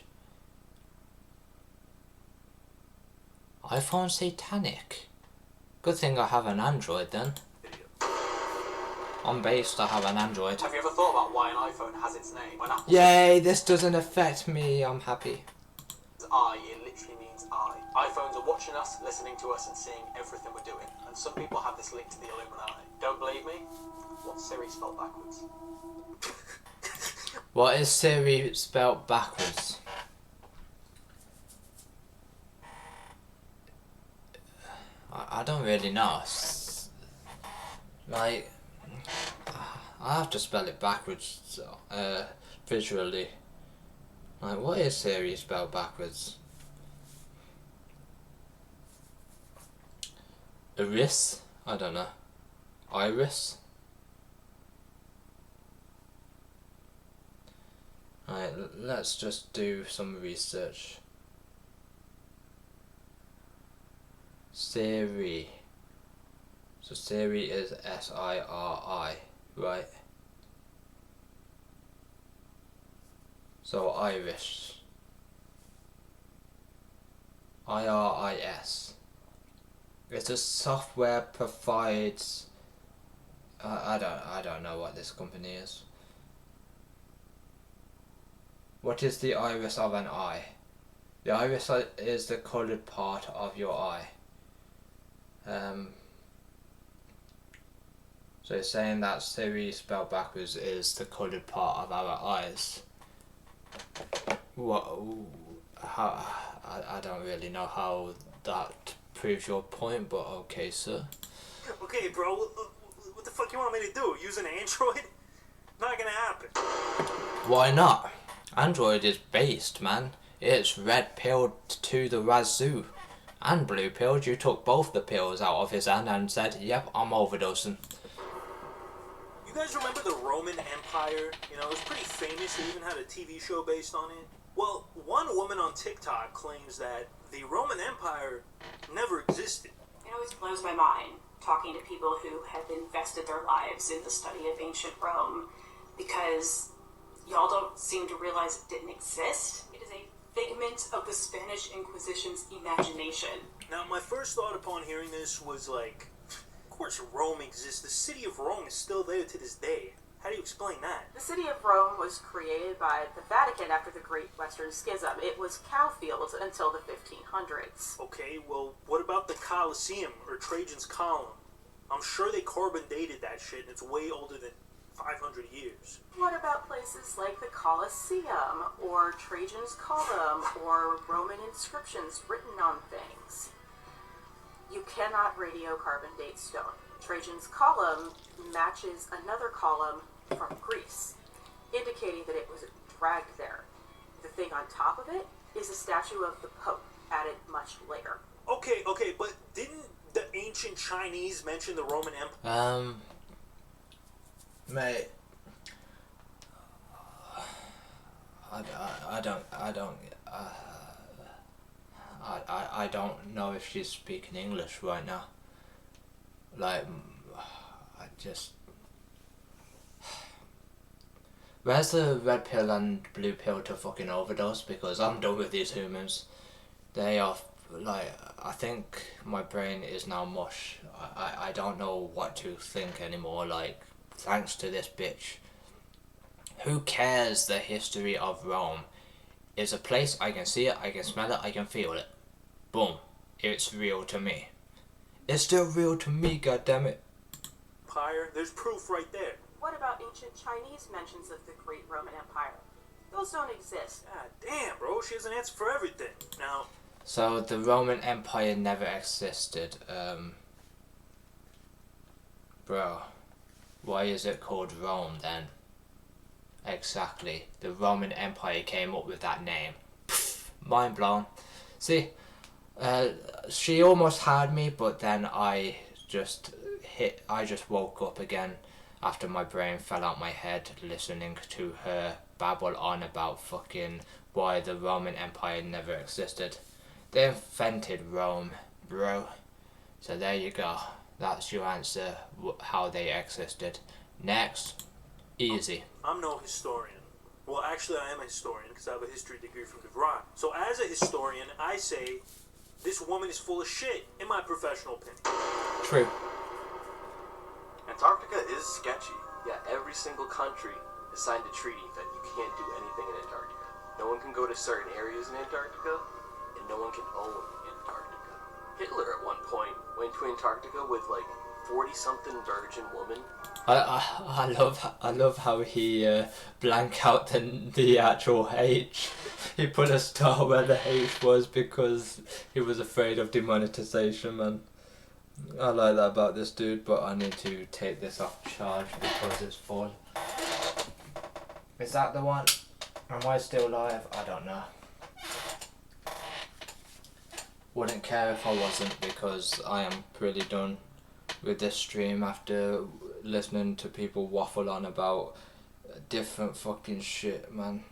iPhone satanic. Good thing I have an Android then. On base, I have an Android. Have you ever thought about why an iPhone has its name? When Apple Yay, this doesn't affect me, I'm happy. says I, it literally means I. iPhones are watching us, listening to us and seeing everything we're doing. And some people have this link to the Illuminati. Don't believe me? What's Siri spelled backwards? What is Siri spelled backwards? I don't really know. Like, I have to spell it backwards visually. Like, what is Siri spelled backwards? Iris? I don't know. Iris? Alright, let's just do some research. Siri. So Siri is S-I-R-I, right? So Irish. I-R-I-S. It's a software provides. I don't know what this company is. What is the iris of an eye? The iris is the coloured part of your eye. So it's saying that Siri spelled backwards is the coloured part of our eyes. What? How? I don't really know how that proves your point, but okay, sir. Okay, bro, what the fuck you want me to do? Use an Android? Not gonna happen. Why not? Android is based, man. It's red pilled to the wazoo. And blue pilled. You took both the pills out of his hand and said, yep, I'm overdosing. You guys remember the Roman Empire? You know, it was pretty famous. They even had a TV show based on it. Well, one woman on TikTok claims that the Roman Empire never existed. It always blows my mind talking to people who have invested their lives in the study of ancient Rome, because y'all don't seem to realize it didn't exist. It is a figment of the Spanish Inquisition's imagination. Now, my first thought upon hearing this was like, of course Rome exists. The city of Rome is still there to this day. How do you explain that? The city of Rome was created by the Vatican after the Great Western Schism. It was cowfields until the 1500s. Okay, well, what about the Colosseum or Trajan's Column? I'm sure they carbon dated that shit, and it's way older than 500 years. What about places like the Colosseum or Trajan's Column or Roman inscriptions written on things? You cannot radiocarbon date stone. Trajan's Column matches another column from Greece. indicating that it was dragged there. The thing on top of it is a statue of the Pope, added much later. Okay, but didn't the ancient Chinese mention the Roman Empire? Mate, I don't know if she's speaking English right now. Like, I just... Where's the red pill and blue pill to fucking overdose? Because I'm done with these humans. They are, like, I think my brain is now mush. I don't know what to think anymore, like, thanks to this bitch. Who cares the history of Rome? It's a place, I can see it, I can smell it, I can feel it. Boom. It's real to me. It's still real to me, goddammit. Empire, there's proof right there. What about ancient Chinese mentions of the Great Roman Empire? Those don't exist. God damn, bro, she has an answer for everything. Now... So, the Roman Empire never existed. Bro, why is it called Rome then? Exactly. The Roman Empire came up with that name. Pfft, mind blown. See, she almost had me, but then I just woke up again after my brain fell out my head listening to her babble on about fucking why the Roman Empire never existed. They invented Rome, bro. So there you go. That's your answer, how they existed. Next. Easy. I'm no historian. Well, actually, I am a historian because I have a history degree from DeVry. So as a historian, I say this woman is full of shit, in my professional opinion. True. Antarctica is sketchy. Yeah, every single country has signed a treaty that you can't do anything in Antarctica. No one can go to certain areas in Antarctica, and no one can own Antarctica. Hitler at one point went to Antarctica with like 40-something virgin women. I love how he blank out the actual H. He put a star where the H was because he was afraid of demonetization, man. I like that about this dude, but I need to take this off charge because it's full. Is that the one? Am I still live? I don't know. Wouldn't care if I wasn't because I am pretty done with this stream after listening to people waffle on about different fucking shit, man.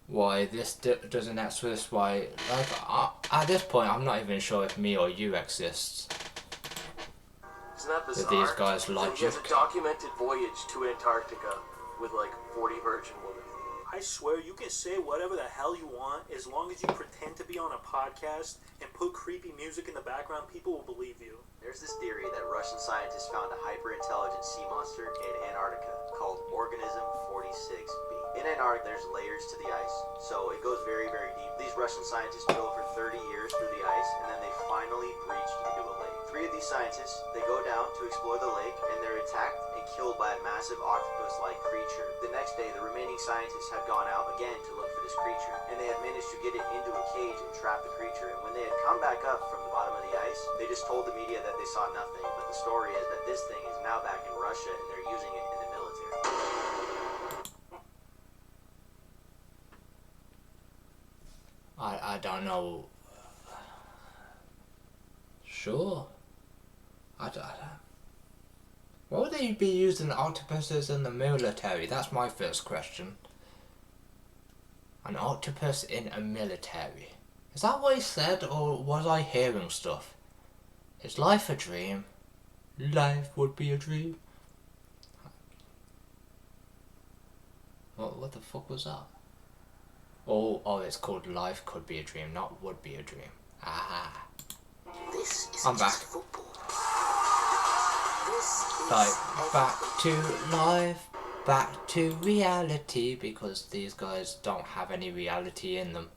Why this doesn't exist, why, like, at this point I'm not even sure if me or you exists. Isn't that bizarre? With these guys' logic. He has a documented voyage to Antarctica with like 40 virgin women. I swear you can say whatever the hell you want as long as you pretend to be on a podcast and put creepy music in the background, people will believe you. There's this theory that Russian scientists found a hyper-intelligent sea monster in Antarctica called Organism 46b. In Antarctica, there's layers to the ice, so it goes very, very deep. These Russian scientists drilled for 30 years through the ice, and then they finally breached into a lake. 3 of these scientists, they go down to explore the lake, and they're attacked and killed by a massive octopus-like creature. The next day, the remaining scientists have gone out again to look for this creature, and they had managed to get it into a cage and trap the creature. And when they had come back up from the bottom of the ice, they just told the media that they saw nothing. But the story is that this thing is now back in Russia, and they're using it in the military. I don't know. Sure. I don't. Why would they be using octopuses in the military? That's my first question. An octopus in a military. Is that what he said, or was I hearing stuff? Is life a dream? Life would be a dream. What the fuck was that? Oh, it's called Life Could Be a Dream, not Would Be a Dream. Ah. This is I'm back. football. This is Like, back to life, back to reality, because these guys don't have any reality in them.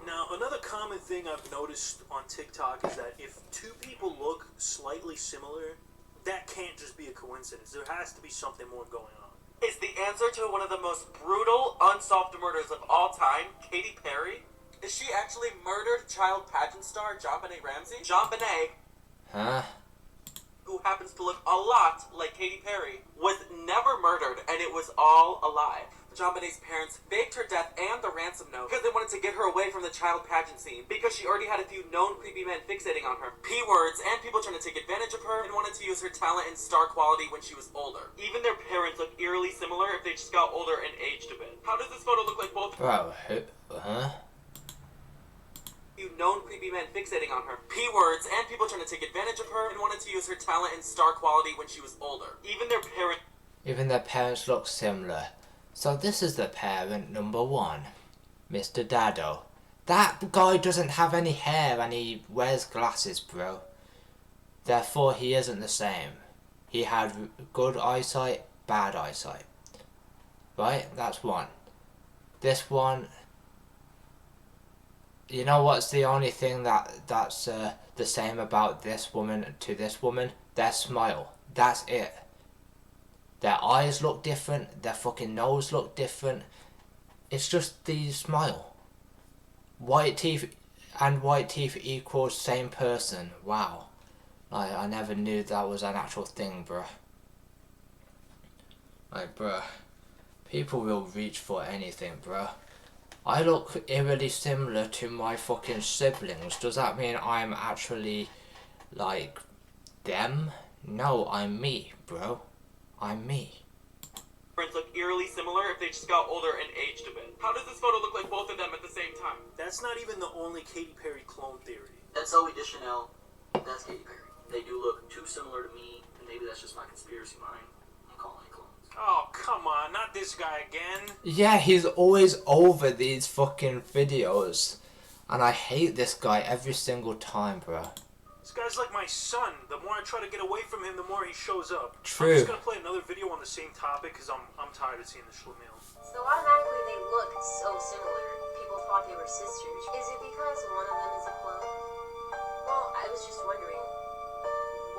Now, another common thing I've noticed on TikTok is that if 2 people look slightly similar, that can't just be a coincidence. There has to be something more going on. Is the answer to one of the most brutal, unsolved murders of all time Katy Perry? Is she actually murdered child pageant star JonBenet Ramsey? JonBenet. Huh? who happens to look a lot like Katy Perry, was never murdered, and it was all a lie. JonBenét's parents faked her death and the ransom note because they wanted to get her away from the child pageant scene because she already had a few known creepy men fixating on her, P-words, and people trying to take advantage of her and wanted to use her talent and star quality when she was older. Even their parents look eerily similar if they just got older and aged a bit. How does this photo look like both? Bro, huh? Few known creepy men fixating on her, P-words, and people trying to take advantage of her and wanted to use her talent and star quality when she was older. Even their parents look similar. So this is the parent number 1, Mr. Dado. That guy doesn't have any hair and he wears glasses, bro. Therefore he isn't the same. He had good eyesight, bad eyesight. Right? That's one. This one... You know what's the only thing that's the same about this woman to this woman? Their smile. That's it. Their eyes look different, their fucking nose look different. It's just the smile. White teeth and white teeth equals same person. Wow. I never knew that was an actual thing, bruh. Like, bruh. People will reach for anything, bruh. I look eerily similar to my fucking siblings. Does that mean I'm actually, like, them? No, I'm me, bro. I'm me. Parents look eerily similar if they just got older and aged a bit. How does this photo look like both of them at the same time? That's not even the only Katy Perry clone theory. That's Zooey Deschanel. That's Katy Perry. They do look too similar to me, and maybe that's just my conspiracy mind. I'm calling it clones. Oh, come on, not this guy again. Yeah, he's always over these fucking videos. And I hate this guy every single time, bro. This guy's like my son. The more I try to get away from him, the more he shows up. True. I'm just gonna play another video on the same topic because I'm tired of seeing the schlemiel. So automatically they look so similar. People thought they were sisters. Is it because one of them is a clone? Well, I was just wondering,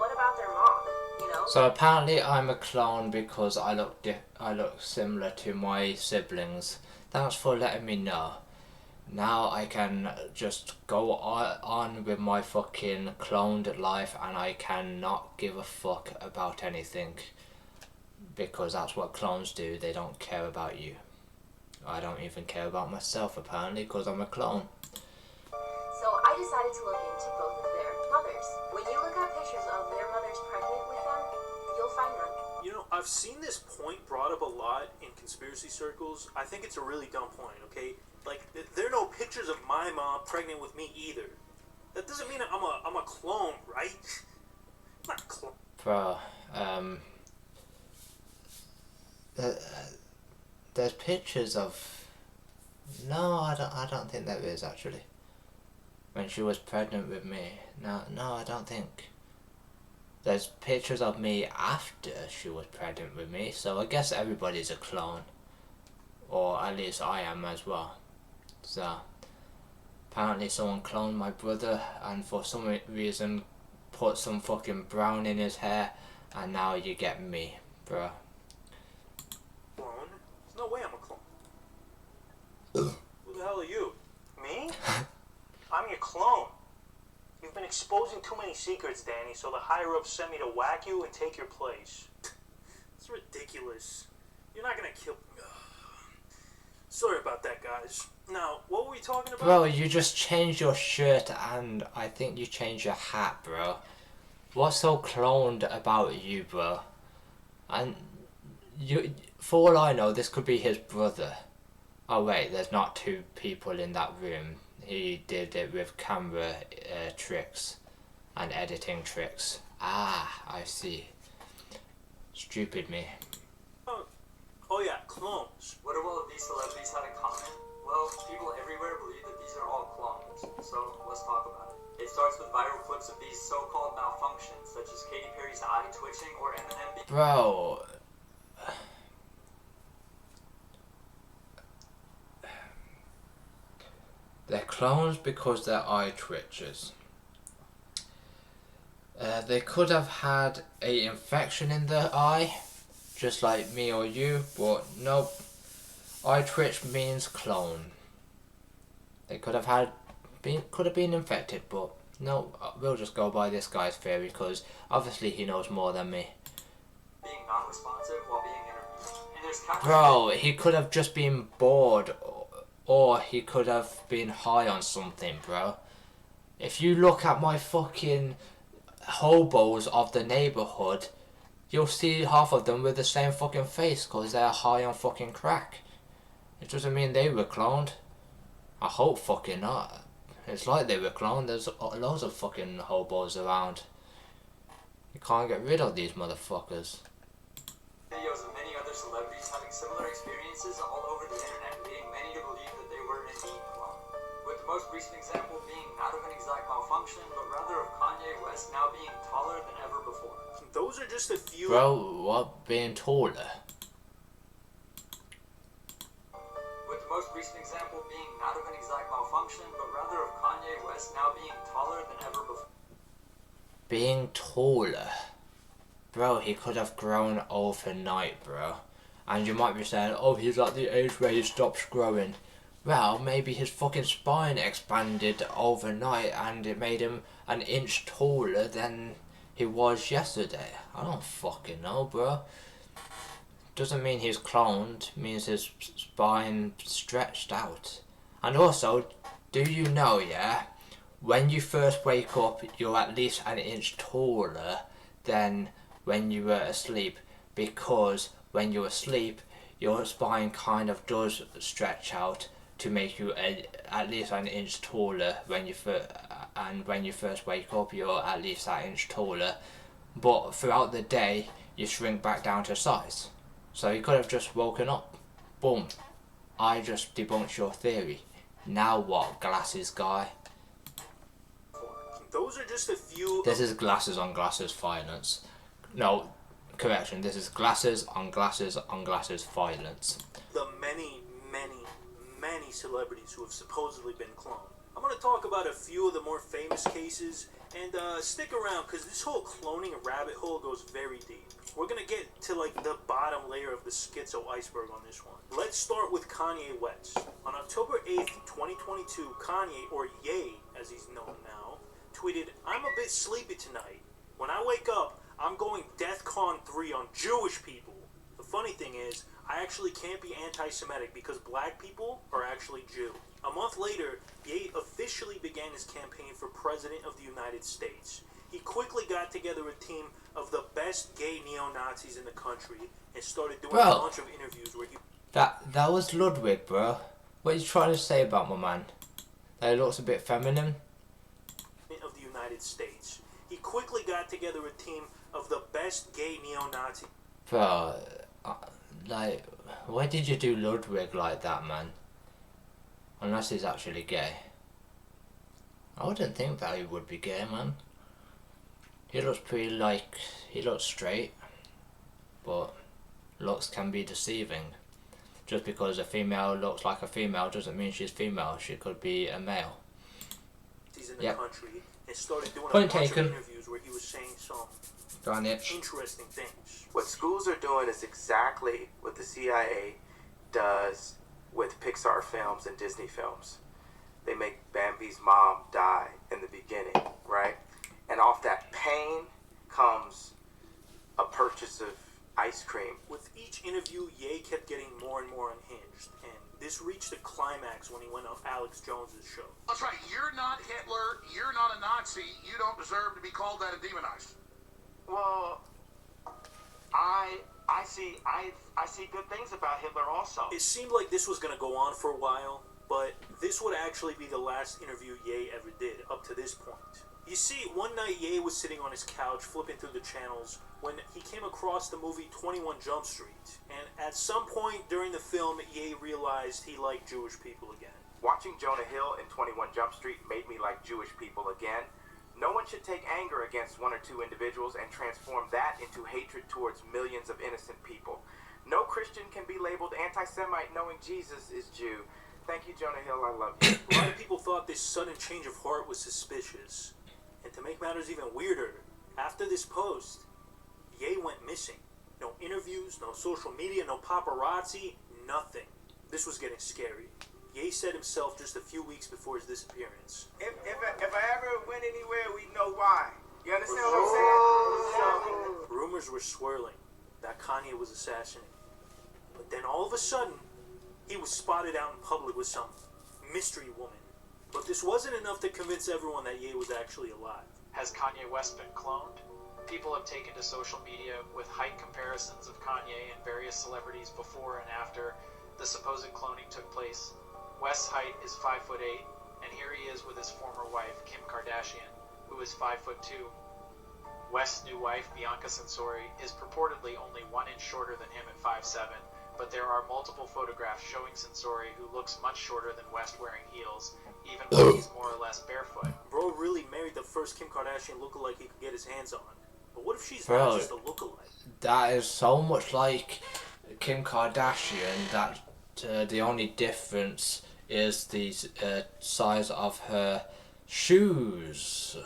what about their mom? You know? So apparently I'm a clone because I look similar to my siblings. Thanks for letting me know. Now I can just go on with my fucking cloned life and I cannot give a fuck about anything. Because that's what clones do, they don't care about you. I don't even care about myself apparently because I'm a clone. So I decided to look into both of their mothers. When you look at pictures of their mothers pregnant with them, you'll find them. You know, I've seen this point brought up a lot in conspiracy circles. I think it's a really dumb point, okay? Like, there are no pictures of my mom pregnant with me either. That doesn't mean I'm a clone, right? I'm not a clone. Bro, there's pictures of... No, I don't think there is actually. When she was pregnant with me. No, I don't think. There's pictures of me after she was pregnant with me, so I guess everybody's a clone. Or at least I am as well. So, apparently someone cloned my brother and for some reason put some fucking brown in his hair and now you get me, bro. Clone? There's no way I'm a clone. Who the hell are you? Me? I'm your clone. You've been exposing too many secrets, Danny, so the higher-ups sent me to whack you and take your place. It's ridiculous. You're not gonna kill... Sorry about that, guys. Now, what were we talking about? Bro, you just changed your shirt and I think you changed your hat, bro. What's so cloned about you, bro? And you, for all I know, this could be his brother. Oh wait, there's not two people in that room. He did it with camera tricks and editing tricks. Ah, I see. Stupid me. Oh yeah, clones. What do all of these celebrities have in common? Well, people everywhere believe that these are all clones. So let's talk about it. It starts with viral clips of these so-called malfunctions, such as Katy Perry's eye twitching or Eminem. Bro. They're clones because their eye twitches. They could have had an infection in their eye, just like me or you, but nope. Eye twitch means clone. They could have been infected, but No, we'll just go by this guy's theory because obviously he knows more than me. Being non-responsive while being interviewed. And there's countless Bro, he could have just been bored or he could have been high on something, bro. If you look at my fucking hobos of the neighborhood, you'll see half of them with the same fucking face because they're high on fucking crack. It doesn't mean they were cloned. I hope fucking not. It's like they were cloned. There's loads of fucking hobos around. You can't get rid of these motherfuckers. videos of many other celebrities having similar experiences all over the internet, leading many to believe that they were indeed cloned. With the most recent example being not of an exact malfunction, but rather of Kanye West now being taller than ever before. Those are just a few. Bro, what? Being taller? With the most recent example being not of an exact malfunction, but rather of Kanye West now being taller than ever before. Being taller? Bro, he could have grown overnight, bro. And you might be saying, oh, he's at the age where he stops growing. Well, maybe his fucking spine expanded overnight and it made him an inch taller than he was yesterday. I don't fucking know, bro. Doesn't mean he's cloned, means his spine stretched out. And also, do you know, yeah, when you first wake up, you're at least an inch taller than when you were asleep, because when you're asleep, your spine kind of does stretch out to make you at least an inch taller when you and when you first wake up, you're at least that inch taller. But throughout the day, you shrink back down to size. So you could have just woken up. Boom. I just debunked your theory. Now what, glasses guy? Those are just a few. This is glasses on glasses violence. No, correction. This is glasses on glasses on glasses violence. The many celebrities who have supposedly been cloned. I'm going to talk about a few of the more famous cases, and stick around because this whole cloning rabbit hole goes very deep. We're going to get to like the bottom layer of the schizo iceberg on this one. Let's start with Kanye West. On October 8th, 2022, Kanye, or Ye as he's known now, tweeted, "I'm a bit sleepy tonight. When I wake up, I'm going DEFCON 3 on Jewish people." The funny thing is, I actually can't be anti-Semitic because black people are actually Jew. A month later, Ye officially began his campaign for President of the United States. He quickly got together a team of the best gay neo-Nazis in the country and started doing a bunch of interviews where he... That was Ludwig, bro. What are you trying to say about my man? That he looks a bit feminine? ...of the United States. He quickly got together a team of the best gay neo-Nazis. Bro, like, why did you do Ludwig like that, man? Unless he's actually gay. I wouldn't think that he would be gay, man. He looks pretty like, he looks straight, but looks can be deceiving. Just because a female looks like a female doesn't mean she's female. She could be a male. He's in the country and started doing Point a bunch taken. of interviews where he was saying some interesting things. What schools are doing is exactly what the CIA does with Pixar films and Disney films. They make Bambi's mom die in the beginning, right? And off that pain comes a purchase of ice cream. With each interview, Ye kept getting more and more unhinged, and this reached a climax when he went on Alex Jones's show. That's right. You're not Hitler. You're not a Nazi. You don't deserve to be called that and demonized. Well, I see good things about Hitler also. It seemed like this was going to go on for a while, but this would actually be the last interview Ye ever did up to this point. You see, one night Ye was sitting on his couch flipping through the channels when he came across the movie 21 Jump Street, and at some point during the film, Ye realized he liked Jewish people again. Watching Jonah Hill in 21 Jump Street made me like Jewish people again. No one should take anger against one or two individuals and transform that into hatred towards millions of innocent people. No Christian can be labeled anti-Semite knowing Jesus is Jew. Thank you, Jonah Hill. I love you. A lot of people thought this sudden change of heart was suspicious. And to make matters even weirder, after this post, Ye went missing. No interviews, no social media, no paparazzi, nothing. This was getting scary. Ye said himself just a few weeks before his disappearance. If I ever went anywhere, we know why. You understand what I'm saying? Rumors were swirling that Kanye was assassinated. But then all of a sudden, he was spotted out in public with some mystery woman. But this wasn't enough to convince everyone that Ye was actually alive. Has Kanye West been cloned? People have taken to social media with height comparisons of Kanye and various celebrities before and after the supposed cloning took place. West's height is 5'8", and here he is with his former wife, Kim Kardashian, who is 5'2". West's new wife, Bianca Censori, is purportedly only 1 inch shorter than him at 5'7", but there are multiple photographs showing Censori, who looks much shorter than West wearing heels, even when he's more or less barefoot. Bro really married the first Kim Kardashian lookalike he could get his hands on. But what if she's Bro, not just a lookalike? that is so much like Kim Kardashian that the only difference is the size of her shoes.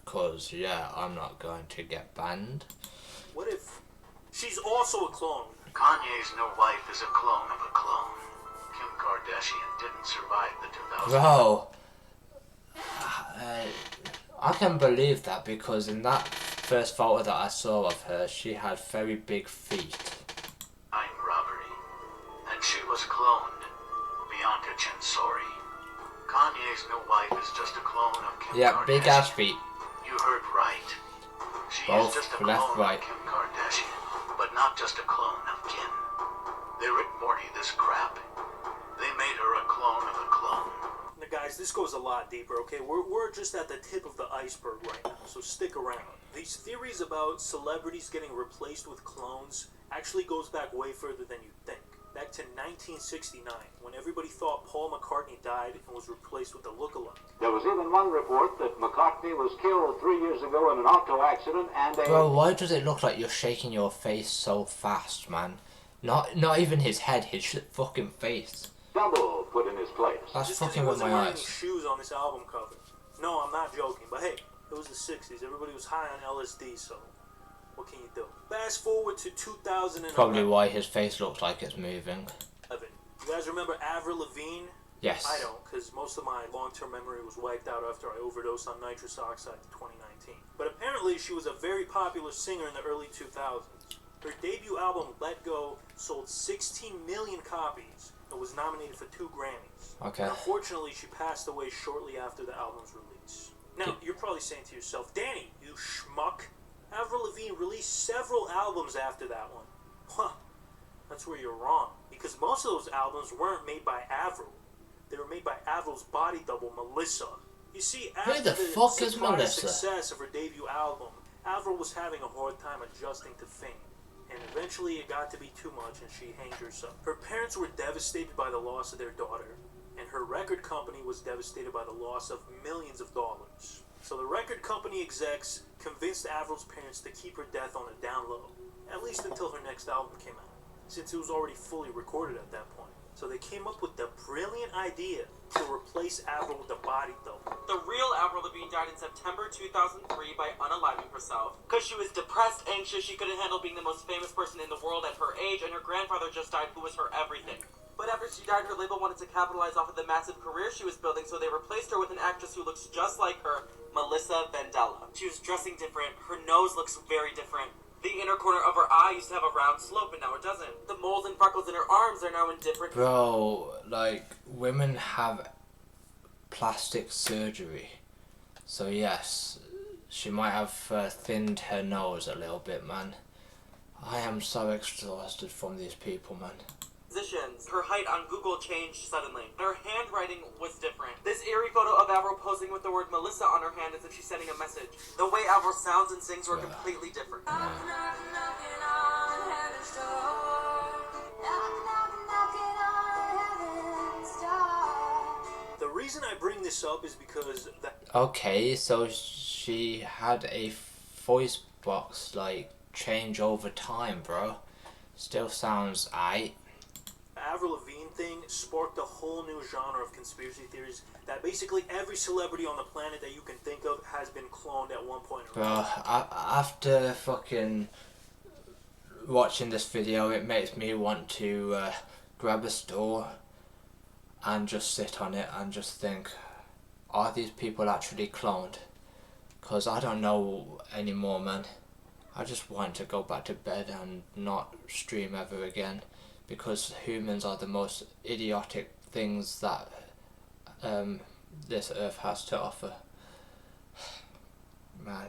Cause yeah, I'm not going to get banned. What if she's also a clone? Kanye's new wife is a clone of a clone. Kim Kardashian didn't survive the 2000s. Bro, I can believe that because in that first photo that I saw of her, she had very big feet. I'm Robbery, and she was cloned. Bianca Censori. Kanye's new wife is just a clone of Kim Yeah, Kardashian. big ass feet. You heard right. She Both is just a left, clone right. of Kim Kardashian, but not just a clone of Kim. They Rick Morty this crap. They made her a clone of a clone. Now guys, this goes a lot deeper, okay? We're just at the tip of the iceberg right now, so stick around. These theories about celebrities getting replaced with clones actually goes back way further than you think. Back to 1969, when everybody thought Paul McCartney died and was replaced with a lookalike. There was even one report that McCartney was killed 3 years ago in an auto accident and a... Bro, why does it look like you're shaking your face so fast, man? Not even his head, his fucking face. double put in his place. That's Just 'cause fucking he with wasn't my wearing eyes. any shoes on this album cover. No, I'm not joking, but hey, it was the 60s. Everybody was high on LSD, so what can you do? Fast forward to 2011. Probably why his face looks like it's moving. You guys remember Avril Lavigne? Yes. I don't, because most of my long-term memory was wiped out after I overdosed on nitrous oxide in 2019. But apparently she was a very popular singer in the early 2000s. Her debut album, Let Go, sold 16 million copies and was nominated for 2 Grammys. Okay. And unfortunately, she passed away shortly after the album's release. Now, you're probably saying to yourself, Danny, you schmuck, Avril Lavigne released several albums after that one. Huh. That's where you're wrong, because most of those albums weren't made by Avril. They were made by Avril's body double, Melissa. You see, Who after the fuck is surprise Melissa? success of her debut album, Avril was having a hard time adjusting to fame. And eventually it got to be too much and she hanged herself. Her parents were devastated by the loss of their daughter, and her record company was devastated by the loss of millions of dollars. So the record company execs convinced Avril's parents to keep her death on a down low, at least until her next album came out, since it was already fully recorded at that point. So they came up with the brilliant idea to replace Avril with a body double. The real Avril Lavigne died in September 2003 by unaliving herself because she was depressed, anxious, she couldn't handle being the most famous person in the world at her age, and her grandfather just died, who was her everything. But after she died, her label wanted to capitalize off of the massive career she was building, so they replaced her with an actress who looks just like her, Melissa Vandella. She was dressing different, her nose looks very different. The inner corner of her eye used to have a round slope, and now it doesn't. The moles and freckles in her arms are now in different... Bro, like, women have plastic surgery. So yes, she might have thinned her nose a little bit, man. I am so exhausted from these people, man. Positions. Her height on Google changed suddenly. Her handwriting was different. This eerie photo of Avril posing with the word Melissa on her hand as if she's sending a message. The way Avril sounds and sings were completely different. The reason I bring this up is because Okay, so she had a voice box, like, change over time, bro. Still sounds aight. Avril Lavigne thing sparked a whole new genre of conspiracy theories that basically every celebrity on the planet that you can think of has been cloned at one point or Bro, another. after fucking watching this video, it makes me want to grab a store and just sit on it and just think, are these people actually cloned? Because I don't know anymore, man. I just want to go back to bed and not stream ever again, because humans are the most idiotic things that this earth has to offer. Man.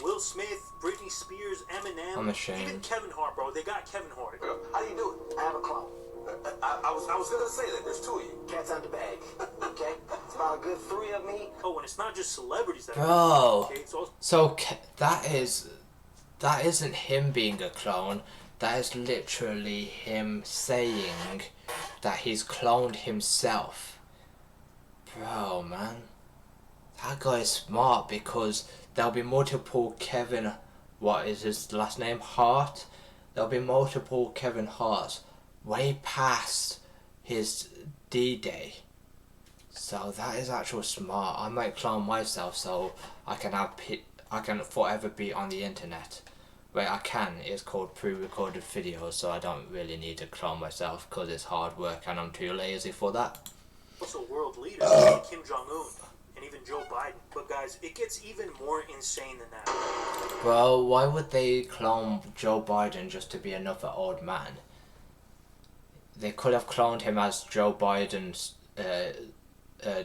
Will Smith, Britney Spears, Eminem, I'm ashamed. even Kevin Hart, bro. They got Kevin Hart. How do you do it? I have a clone. I was gonna say that. There's two of you. Cat's out the bag. Okay? It's about a good 3 of me. Oh, and it's not just celebrities that Bro. Okay, it's also So that isn't him being a clone. That is literally him saying that he's cloned himself. Bro, man. That guy is smart, because there'll be multiple Kevin, what is his last name? Hart? There'll be multiple Kevin Harts way past his D-Day. So that is actual smart. I might clone myself so I can forever be on the internet. Wait, I can. It's called pre-recorded videos, so I don't really need to clone myself because it's hard work and I'm too lazy for that. also world leaders like Kim Jong-un and even Joe Biden. But guys, it gets even more insane than that. Bro, why would they clone Joe Biden just to be another old man? They could have cloned him as Joe Biden's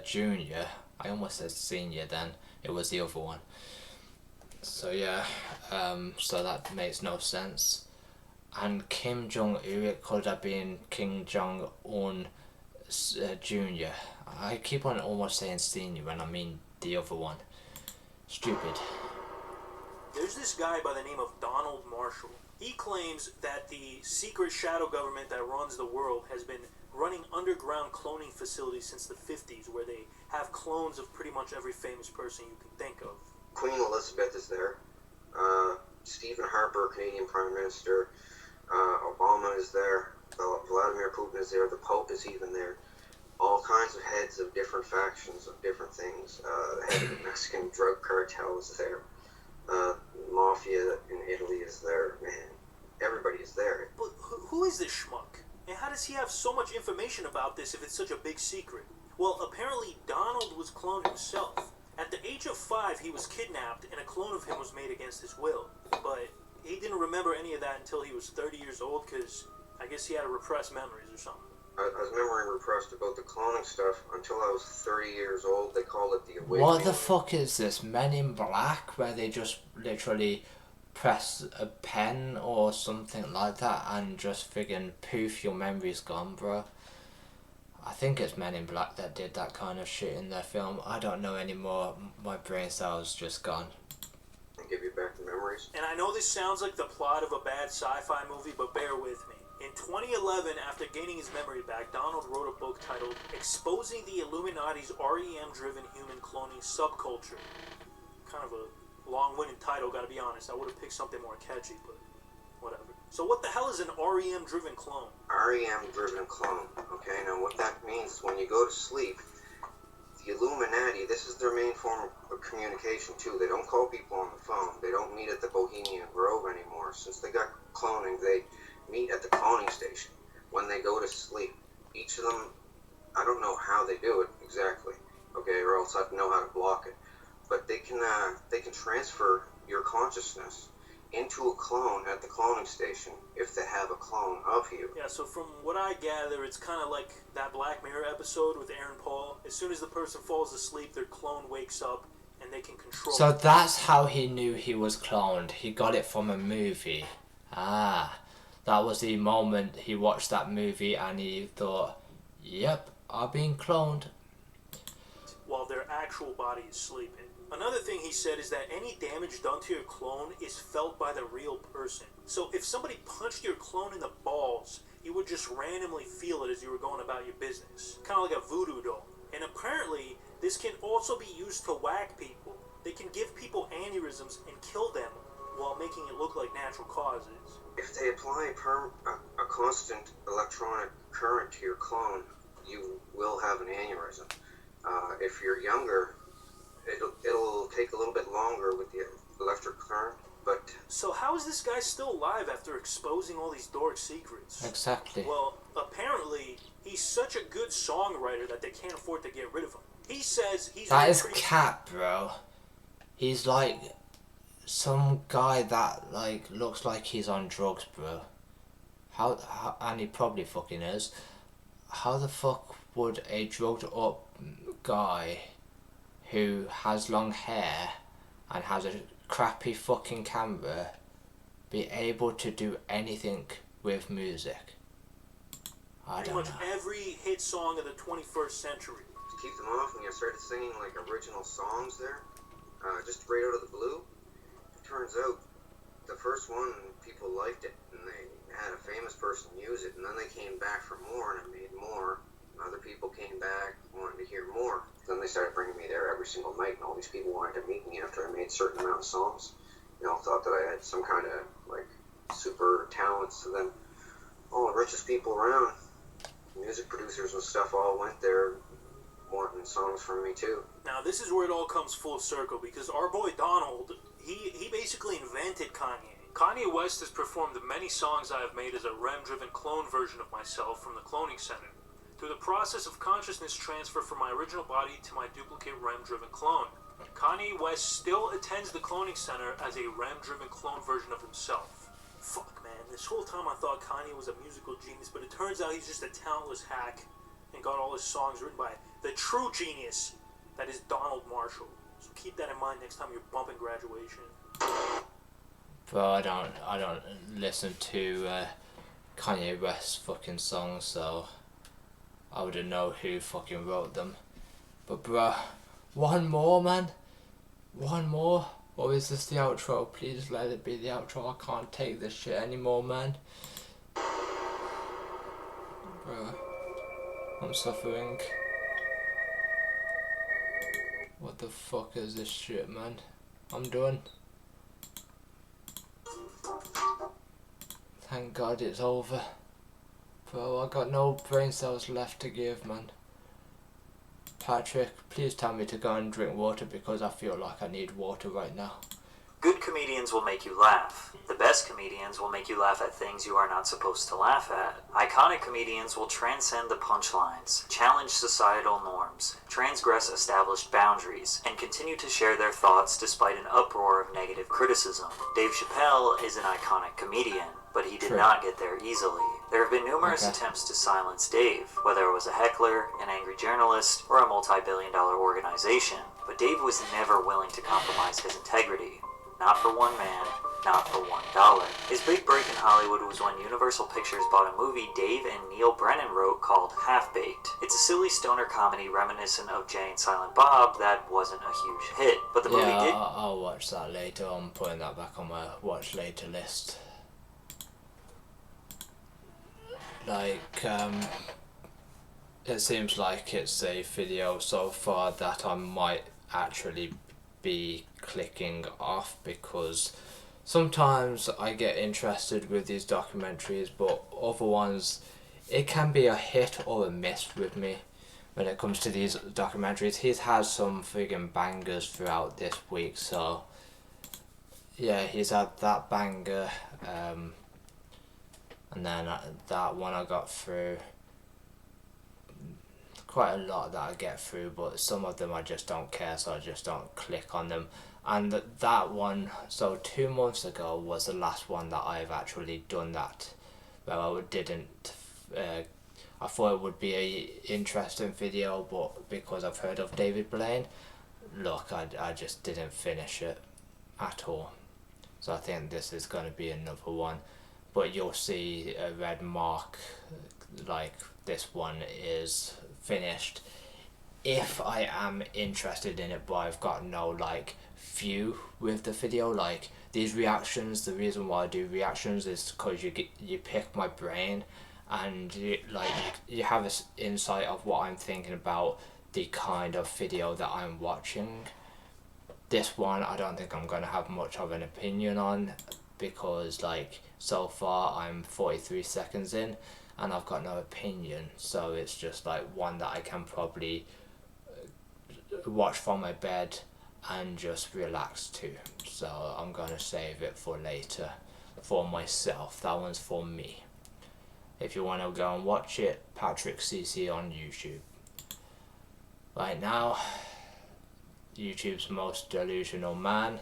junior. I almost said senior then. It was the other one. So yeah, so that makes no sense. And Kim Jong-un, it could have been Kim Jong-un Jr. I keep on almost saying senior when I mean the other one. Stupid. There's this guy by the name of Donald Marshall. He claims that the secret shadow government that runs the world has been running underground cloning facilities since the 50s, where they have clones of pretty much every famous person you can think of. Queen Elizabeth is there. Stephen Harper, Canadian Prime Minister. Obama is there. Vladimir Putin is there. The Pope is even there. All kinds of heads of different factions of different things. The head of the Mexican drug cartel is there. Mafia in Italy is there. Man, everybody is there. But who is this schmuck? And how does he have so much information about this if it's such a big secret? Well, apparently Donald was cloned himself. At the age of 5, he was kidnapped, and a clone of him was made against his will. But he didn't remember any of that until he was 30 years old, because I guess he had repressed memories or something. I was memory repressed about the cloning stuff until I was 30 years old. They called it the awakening. What the fuck is this? Men in Black, where they just literally press a pen or something like that and just friggin' poof, your memory's gone, bro. I think it's Men in Black that did that kind of shit in their film. I don't know anymore. My brain cells just gone. And give you back the memories. And I know this sounds like the plot of a bad sci-fi movie, but bear with me. In 2011, after gaining his memory back, Donald wrote a book titled Exposing the Illuminati's REM-driven Human Cloning Subculture. Kind of a long-winded title, gotta be honest. I would have picked something more catchy, but whatever. So what the hell is an REM-driven clone? REM-driven clone. Okay, now what that means is when you go to sleep, the Illuminati, this is their main form of communication too. They don't call people on the phone. They don't meet at the Bohemian Grove anymore. Since they got cloning, they meet at the cloning station when they go to sleep. Each of them, I don't know how they do it exactly, okay, or else I'd know how to block it. But they can transfer your consciousness into a clone at the cloning station if they have a clone of you. Yeah, so from what I gather, it's kind of like that Black Mirror episode with Aaron Paul. As soon as the person falls asleep, their clone wakes up and they can control So it. that's how he knew he was cloned. He got it from a movie. Ah. That was the moment he watched that movie and he thought, yep, I've been cloned. While their actual body is sleeping. Another thing he said is that any damage done to your clone is felt by the real person. So if somebody punched your clone in the balls, you would just randomly feel it as you were going about your business. Kind of like a voodoo doll. And apparently, this can also be used to whack people. They can give people aneurysms and kill them while making it look like natural causes. If they apply a constant electronic current to your clone, you will have an aneurysm. If you're younger, it'll take a little bit longer with the electric current, but... So how is this guy still alive after exposing all these dark secrets? Exactly. Well, apparently, He's such a good songwriter that they can't afford to get rid of him. He says he's... That is cap, bro. He's like some guy that like looks like he's on drugs, bro. How and he probably fucking is. How the fuck would a drugged up guy who has long hair and has a crappy fucking camera be able to do anything with music? I Pretty don't much know. every hit song of the 21st century. To keep them off, when I started singing like original songs there, just right out of the blue, it turns out the first one, people liked it, and they had a famous person use it, and then they came back for more, and I made more. And other people came back wanting to hear more. Then they started bringing me there every single night, and all these people wanted to meet me after I made a certain amount of songs. You know, thought that I had some kind of like super talents to them. All the richest people around, music producers and stuff, all went there wanting songs from me too. Now this is where it all comes full circle, because our boy Donald, he basically invented Kanye. Kanye West has performed many songs I have made as a REM-driven clone version of myself from the Cloning Center, through the process of consciousness transfer from my original body to my duplicate REM-driven clone. Kanye West still attends the Cloning Center as a REM-driven clone version of himself. Fuck, man, this whole time I thought Kanye was a musical genius, but it turns out he's just a talentless hack and got all his songs written by the true genius that is Donald Marshall. So keep that in mind next time you're bumping Graduation. Bro, I don't listen to Kanye West fucking songs, so I wouldn't know who fucking wrote them. But bro, one more, man. One more. Or is this the outro? Please let it be the outro. I can't take this shit anymore, man. Bro, I'm suffering. What the fuck is this shit, man? I'm done. Thank God it's over. Bro, I got no brain cells left to give, man. Patrick, please tell me to go and drink water because I feel like I need water right now. Good comedians will make you laugh. The best comedians will make you laugh at things you are not supposed to laugh at. Iconic comedians will transcend the punchlines, challenge societal norms, transgress established boundaries, and continue to share their thoughts despite an uproar of negative criticism. Dave Chappelle is an iconic comedian, but he did not get there easily. There have been numerous attempts to silence Dave, whether it was a heckler, an angry journalist, or a multi-billion-dollar organization, but Dave was never willing to compromise his integrity. Not for one man, not for $1. His big break in Hollywood was when Universal Pictures bought a movie Dave and Neil Brennan wrote called Half-Baked. It's a silly stoner comedy reminiscent of Jay and Silent Bob that wasn't a huge hit, but the movie did... I'll watch that later. I'm putting that back on my watch later list. Like, it seems like it's a video so far that I might actually be clicking off, because sometimes I get interested with these documentaries, but other ones, it can be a hit or a miss with me when it comes to these documentaries. He's had some friggin' bangers throughout this week, so yeah, he's had that banger, and then that one I got through. Quite a lot that I get through, but some of them I just don't care, so I just don't click on them. And that one, so 2 months ago was the last one that I've actually done that. Well, I didn't, I thought it would be a interesting video, but because I've heard of David Blaine, look, I just didn't finish it at all. So I think this is going to be another one, but you'll see a red mark like this one is finished if I am interested in it, but I've got no like view with the video. Like these reactions, the reason why I do reactions is because you pick my brain, and you have this insight of what I'm thinking about the kind of video that I'm watching. This one I don't think I'm gonna have much of an opinion on, because like so far I'm 43 seconds in and I've got no opinion, so it's just like one that I can probably watch from my bed and just relax to. So I'm gonna save it for later for myself. That one's for me. If you want to go and watch it, Patrick CC on YouTube. Right now, YouTube's most delusional man.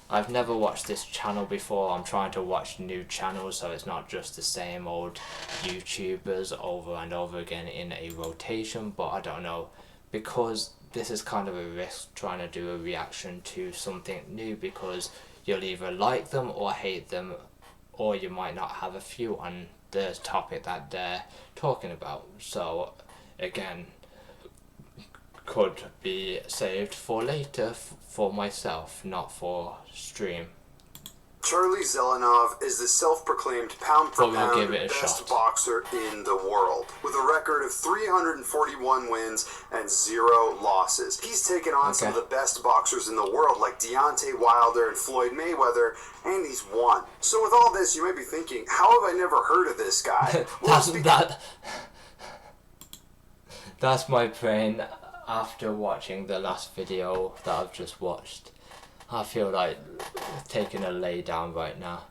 I've never watched this channel before. I'm trying to watch new channels so it's not just the same old YouTubers over and over again in a rotation, but I don't know, because this is kind of a risk trying to do a reaction to something new, because you'll either like them or hate them, or you might not have a view on the topic that they're talking about. So again, could be saved for later for myself, not for stream. Charlie Zelenov is the self-proclaimed pound-for-pound best boxer in the world, with a record of 341 wins and 0 losses. He's taken on some of the best boxers in the world, like Deontay Wilder and Floyd Mayweather, and he's won. So with all this, you may be thinking, how have I never heard of this guy? That's my brain after watching the last video that I've just watched. I feel like taking a lay down right now.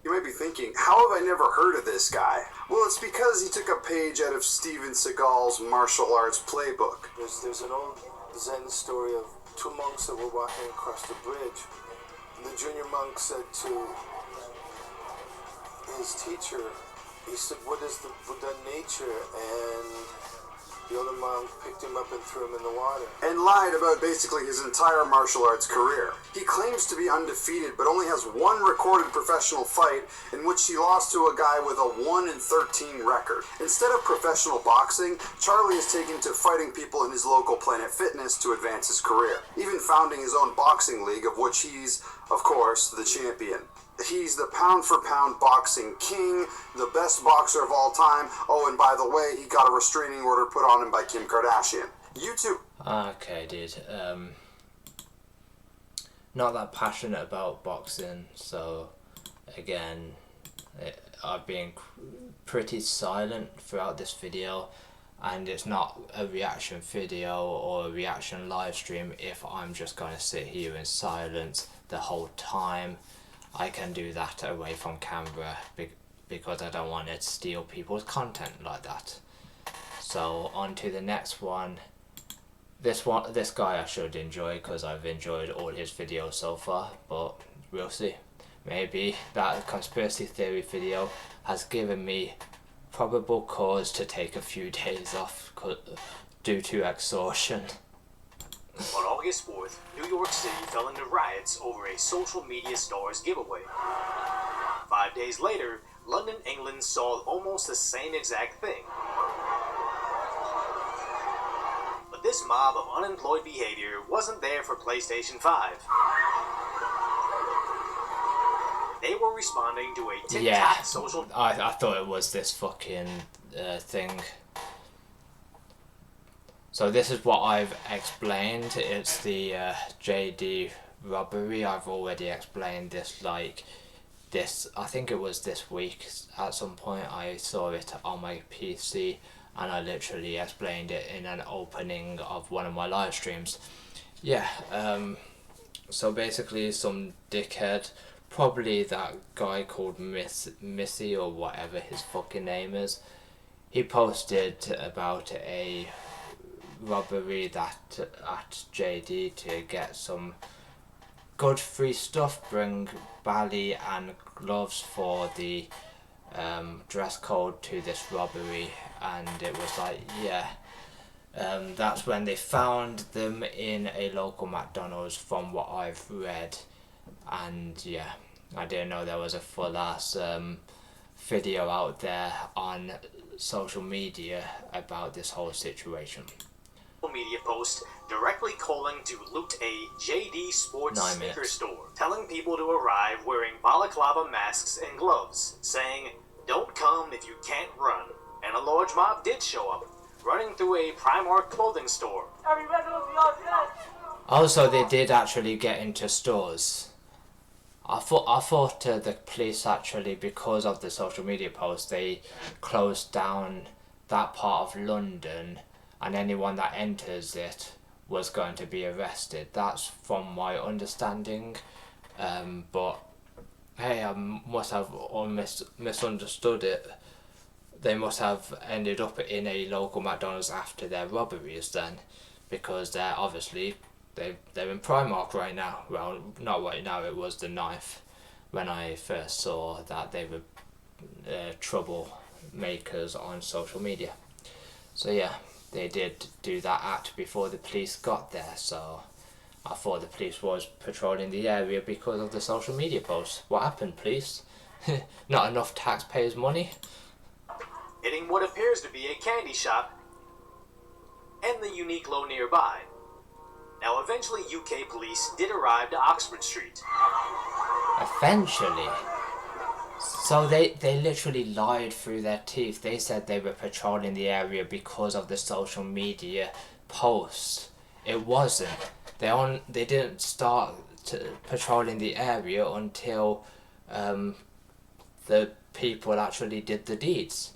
You might be thinking, how have I never heard of this guy? Well, it's because he took a page out of Steven Seagal's martial arts playbook. There's an old Zen story of 2 monks that were walking across the bridge. And the junior monk said to his teacher, he said, what is the Buddha nature? And the other monk picked him up and threw him in the water. And lied about basically his entire martial arts career. He claims to be undefeated, but only has 1 recorded professional fight in which he lost to a guy with a 1-13 record. Instead of professional boxing, Charlie has taken to fighting people in his local Planet Fitness to advance his career, even founding his own boxing league, of which he's, of course, the champion. He's the pound-for-pound boxing king, the best boxer of all time. Oh, and by the way, he got a restraining order put on him by Kim Kardashian. YouTube. Okay, dude. Not that passionate about boxing, so again, I've been pretty silent throughout this video, and it's not a reaction video or a reaction live stream if I'm just going to sit here in silence the whole time. I can do that away from camera because I don't want to steal people's content like that. So on to the next one. This guy I should enjoy because I've enjoyed all his videos so far, but we'll see. Maybe that conspiracy theory video has given me probable cause to take a few days off due to exhaustion. On August 4th, New York City fell into riots over a social media stars giveaway. 5 days later, London, England saw almost the same exact thing. But this mob of unemployed behavior wasn't there for PlayStation 5. They were responding to a TikTok social... I thought it was this fucking thing. So this is what I've explained. It's the JD robbery. I've already explained this I think it was this week at some point. I saw it on my PC and I literally explained it in an opening of one of my live streams. Yeah, so basically some dickhead, probably that guy called Missy or whatever his fucking name is, he posted about a robbery that at JD to get some good free stuff, bring bally and gloves for the dress code to this robbery, and it was like, yeah, that's when they found them in a local McDonald's from what I've read. And yeah, I didn't know there was a full ass video out there on social media about this whole situation. Media post directly calling to loot a JD Sports sneaker store, telling people to arrive wearing balaclava masks and gloves, saying, "Don't come if you can't run." And a large mob did show up, running through a Primark clothing store. Also, they did actually get into stores. I thought the police actually, because of the social media post, they closed down that part of London, and anyone that enters it was going to be arrested. That's from my understanding, but hey, I must have misunderstood it. they must have ended up in a local McDonald's after their robberies then, because they're obviously they're in Primark right now. Well, not right now. It was the 9th when I first saw that they were troublemakers on social media. So yeah, they did do that act before the police got there. So I thought the police was patrolling the area because of the social media posts. What happened, police? Not enough taxpayers' money? Hitting what appears to be a candy shop and the Uniqlo nearby. Now, eventually, UK police did arrive to Oxford Street. Eventually? So they literally lied through their teeth. They said they were patrolling the area because of the social media posts. It wasn't. They didn't start patrolling the area until the people actually did the deeds.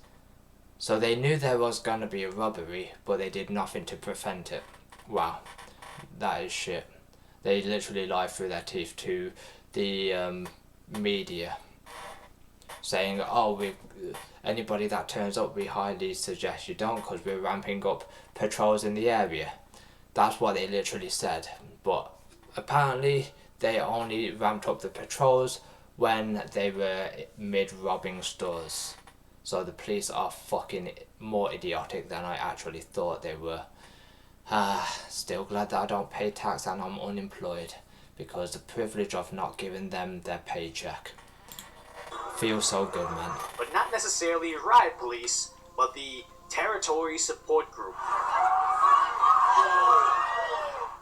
So they knew there was going to be a robbery, but they did nothing to prevent it. Wow, that is shit. They literally lied through their teeth to the media, saying, oh, anybody that turns up, we highly suggest you don't, because we're ramping up patrols in the area. That's what they literally said. But apparently they only ramped up the patrols when they were mid-robbing stores. So the police are fucking more idiotic than I actually thought they were. Still glad that I don't pay tax and I'm unemployed, because the privilege of not giving them their paycheck feels so good, man. But not necessarily riot police, but the Territory Support Group.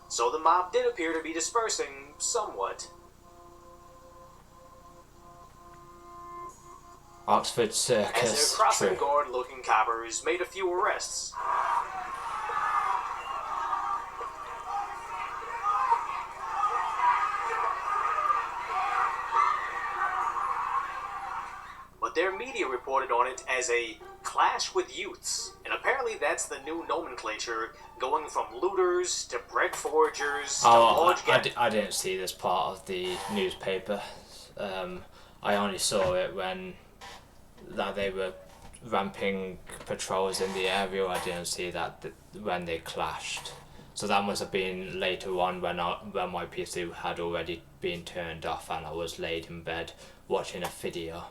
So the mob did appear to be dispersing somewhat. Oxford Circus. As their crossing guard looking coppers made a few arrests. But their media reported on it as a clash with youths, and apparently that's the new nomenclature, going from looters to bread foragers to large I didn't see this part of the newspaper. I only saw it when that they were ramping patrols in the area. I didn't see that when they clashed. So that must have been later on when my PC had already been turned off and I was laid in bed watching a video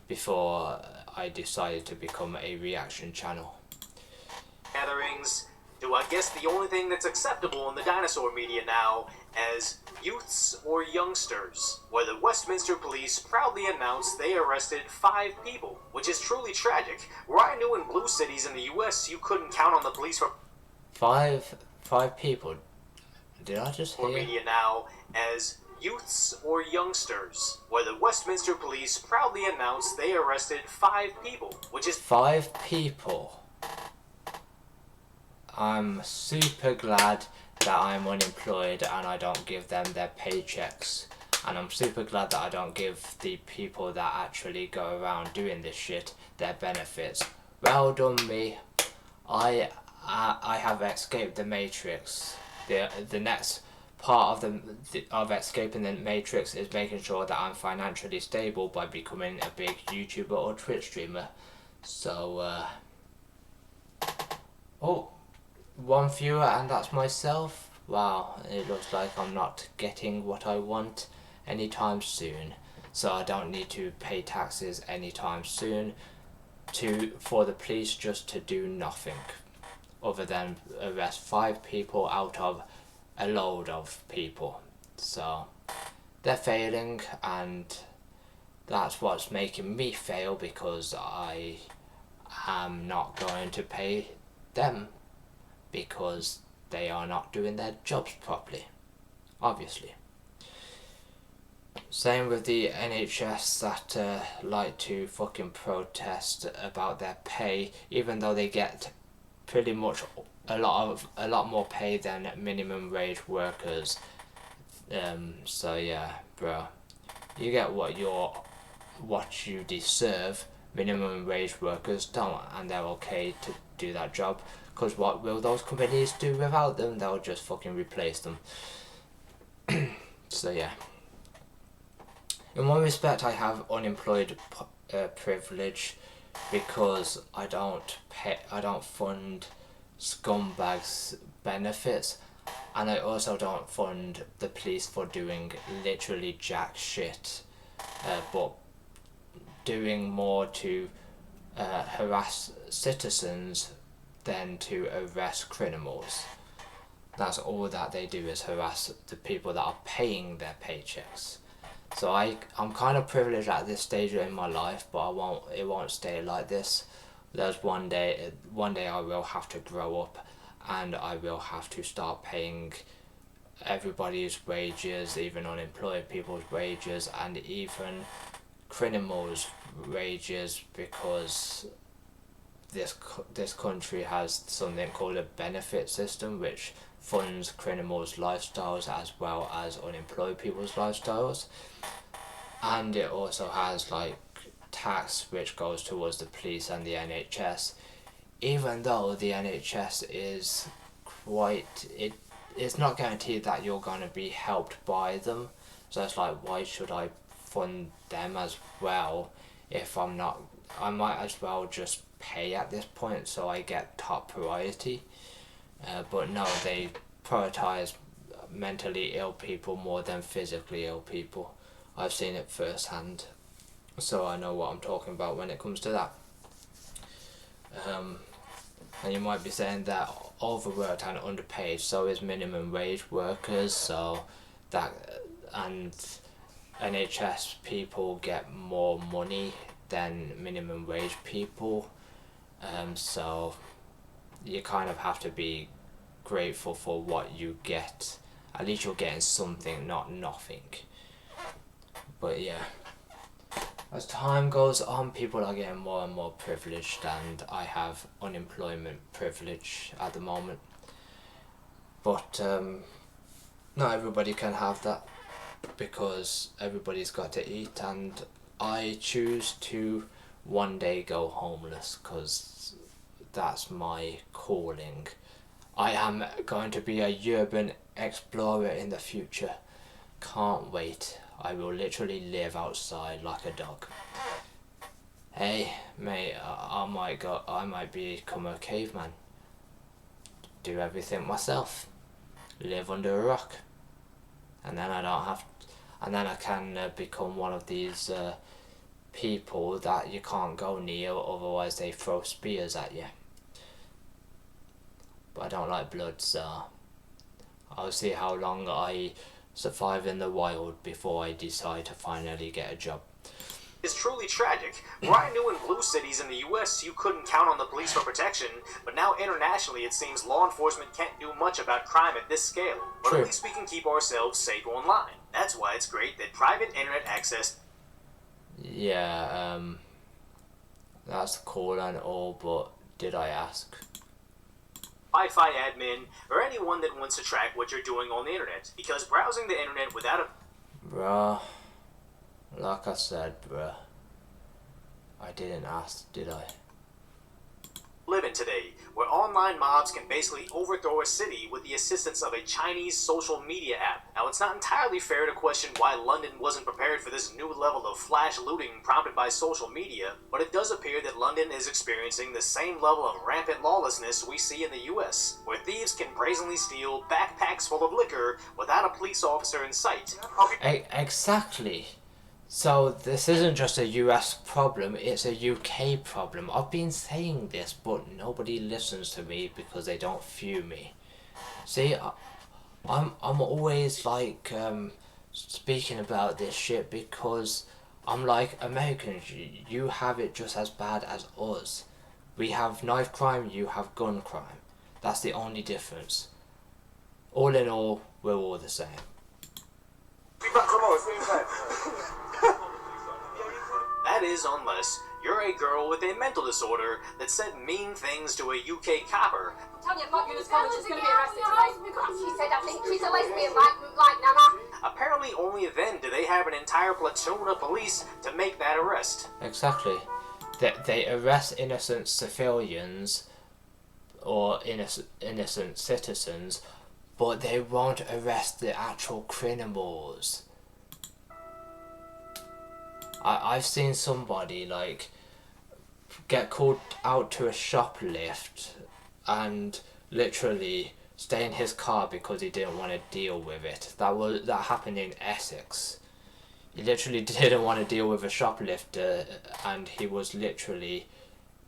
before I decided to become a reaction channel. Gatherings to, I guess, the only thing that's acceptable in the dinosaur media now as youths or youngsters, where the Westminster police proudly announced they arrested 5 people, which is truly tragic, where I knew in blue cities in the US you couldn't count on the police for 5 people. Did I just hear? Media now as youths or youngsters, where the Westminster police proudly announced they arrested 5 people, which is 5 people. I'm super glad that I'm unemployed and I don't give them their paychecks, and I'm super glad that I don't give the people that actually go around doing this shit their benefits. Well done me. I have escaped the Matrix. The next part of escaping the Matrix is making sure that I'm financially stable by becoming a big YouTuber or Twitch streamer. So oh, 1 viewer and that's myself. Wow, it looks like I'm not getting what I want anytime soon, so I don't need to pay taxes anytime soon for the police just to do nothing other than arrest 5 people out of a load of people. So they're failing, and that's what's making me fail, because I am not going to pay them because they are not doing their jobs properly, obviously. Same with the NHS that like to fucking protest about their pay, even though they get pretty much a lot more pay than minimum wage workers. So yeah, bro, you get what you deserve. Minimum wage workers don't, and they're okay to do that job, because what will those companies do without them? They'll just fucking replace them. So yeah, in one respect I have unemployed privilege, because I don't fund scumbags benefits, and I also don't fund the police for doing literally jack shit, but doing more to harass citizens than to arrest criminals. That's all that they do, is harass the people that are paying their paychecks. So I'm kind of privileged at this stage in my life, but it won't stay like this. There's one day I will have to grow up, and I will have to start paying everybody's wages, even unemployed people's wages, and even criminals' wages, because this country has something called a benefit system, which funds criminals' lifestyles as well as unemployed people's lifestyles, and it also has like tax which goes towards the police and the NHS, even though the NHS is it's not guaranteed that you're going to be helped by them. So it's like, why should I fund them as well if I'm not? I might as well just pay at this point so I get top priority. But no, they prioritise mentally ill people more than physically ill people. I've seen it firsthand, so I know what I'm talking about when it comes to that. And you might be saying that overworked and underpaid, so is minimum wage workers, so that, and NHS people get more money than minimum wage people, so you kind of have to be grateful for what you get. At least you're getting something, not nothing. But yeah, as time goes on, people are getting more and more privileged, and I have unemployment privilege at the moment. But not everybody can have that, because everybody's got to eat, and I choose to one day go homeless, because that's my calling. I am going to be a urban explorer in the future. Can't wait. I will literally live outside like a dog. Hey, mate, I might become a caveman. Do everything myself. Live under a rock. And then I can become one of these people that you can't go near, otherwise they throw spears at you. But I don't like blood, so I'll see how long I survive in the wild before I decide to finally get a job. It's truly tragic. Where I knew in blue cities in the US you couldn't count on the police for protection, but now internationally it seems law enforcement can't do much about crime at this scale. But at least we can keep ourselves safe online. That's why it's great that private internet access... Yeah, that's cool and all, but did I ask? Wi-Fi admin, or anyone that wants to track what you're doing on the internet, because browsing the internet without a... Bruh, like I said, bruh, I didn't ask, did I? Live in today, where online mobs can basically overthrow a city with the assistance of a Chinese social media app. Now, it's not entirely fair to question why London wasn't prepared for this new level of flash looting prompted by social media, but it does appear that London is experiencing the same level of rampant lawlessness we see in the US, where thieves can brazenly steal backpacks full of liquor without a police officer in sight. Exactly. So this isn't just a US problem, it's a UK problem. I've been saying this, but nobody listens to me because they don't view me. See, I'm always like speaking about this shit because I'm like, Americans, you have it just as bad as us. We have knife crime, you have gun crime. That's the only difference. All in all, we're all the same. That is, unless you're a girl with a mental disorder that said mean things to a UK copper. Tanya Faulkner's coming, she's going to be arrested tonight. She said, I think she's a lesbian like Nana. Apparently only then do they have an entire platoon of police to make that arrest. Exactly. They arrest innocent civilians or innocent citizens, but they won't arrest the actual criminals. I've seen somebody like get called out to a shoplift and literally stay in his car because he didn't want to deal with it. That happened in Essex. He literally didn't want to deal with a shoplifter, and he was literally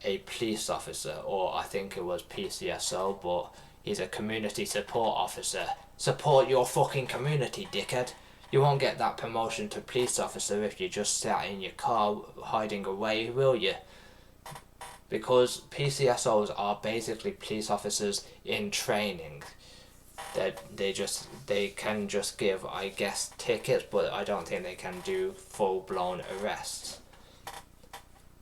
a police officer, or I think it was PCSO, but he's a community support officer. Support your fucking community, dickhead. You won't get that promotion to police officer if you just sat in your car hiding away, will you? Because PCSOs are basically police officers in training. They can just give, I guess, tickets, but I don't think they can do full-blown arrests.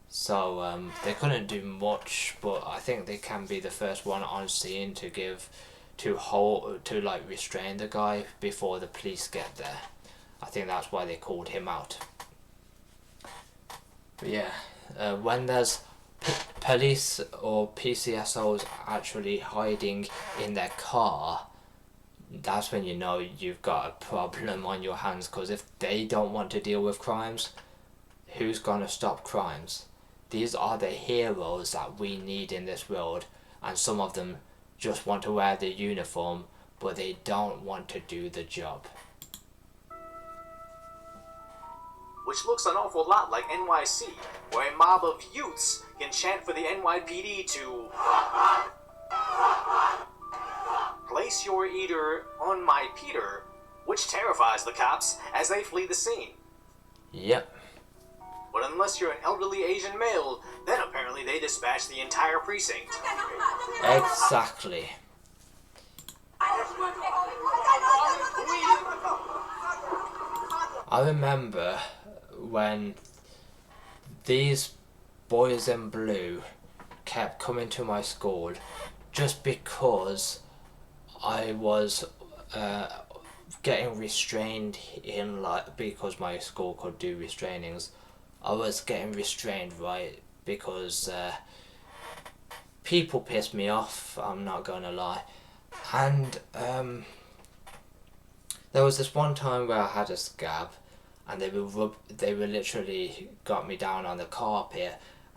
So they couldn't do much, but I think they can be the first one on scene to restrain the guy before the police get there. I think that's why they called him out. But yeah, when there's police or PCSOs actually hiding in their car, that's when you know you've got a problem on your hands, because if they don't want to deal with crimes, who's gonna stop crimes? These are the heroes that we need in this world, and some of them just want to wear the uniform, but they don't want to do the job. Which looks an awful lot like NYC, where a mob of youths can chant for the NYPD to place your eater on my Peter, which terrifies the cops as they flee the scene. Yep. But unless you're an elderly Asian male, then apparently they dispatch the entire precinct. Exactly. I remember when these boys in blue kept coming to my school just because I was getting restrained because my school could do restrainings. I was getting restrained, right, because people pissed me off, I'm not gonna lie. And there was this one time where I had a scab, and they were literally got me down on the carpet,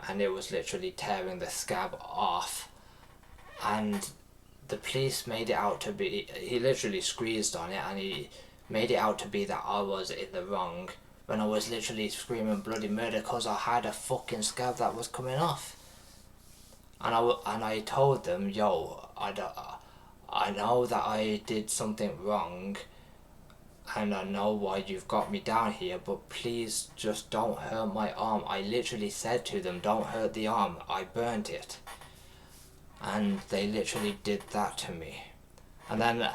and it was literally tearing the scab off. And the police made it out to be, he literally squeezed on it, and he made it out to be that I was in the wrong, when I was literally screaming bloody murder because I had a fucking scab that was coming off. And I told them, yo, I know that I did something wrong, and I know why you've got me down here, but please just don't hurt my arm. I literally said to them, don't hurt the arm, I burnt it. And they literally did that to me. And then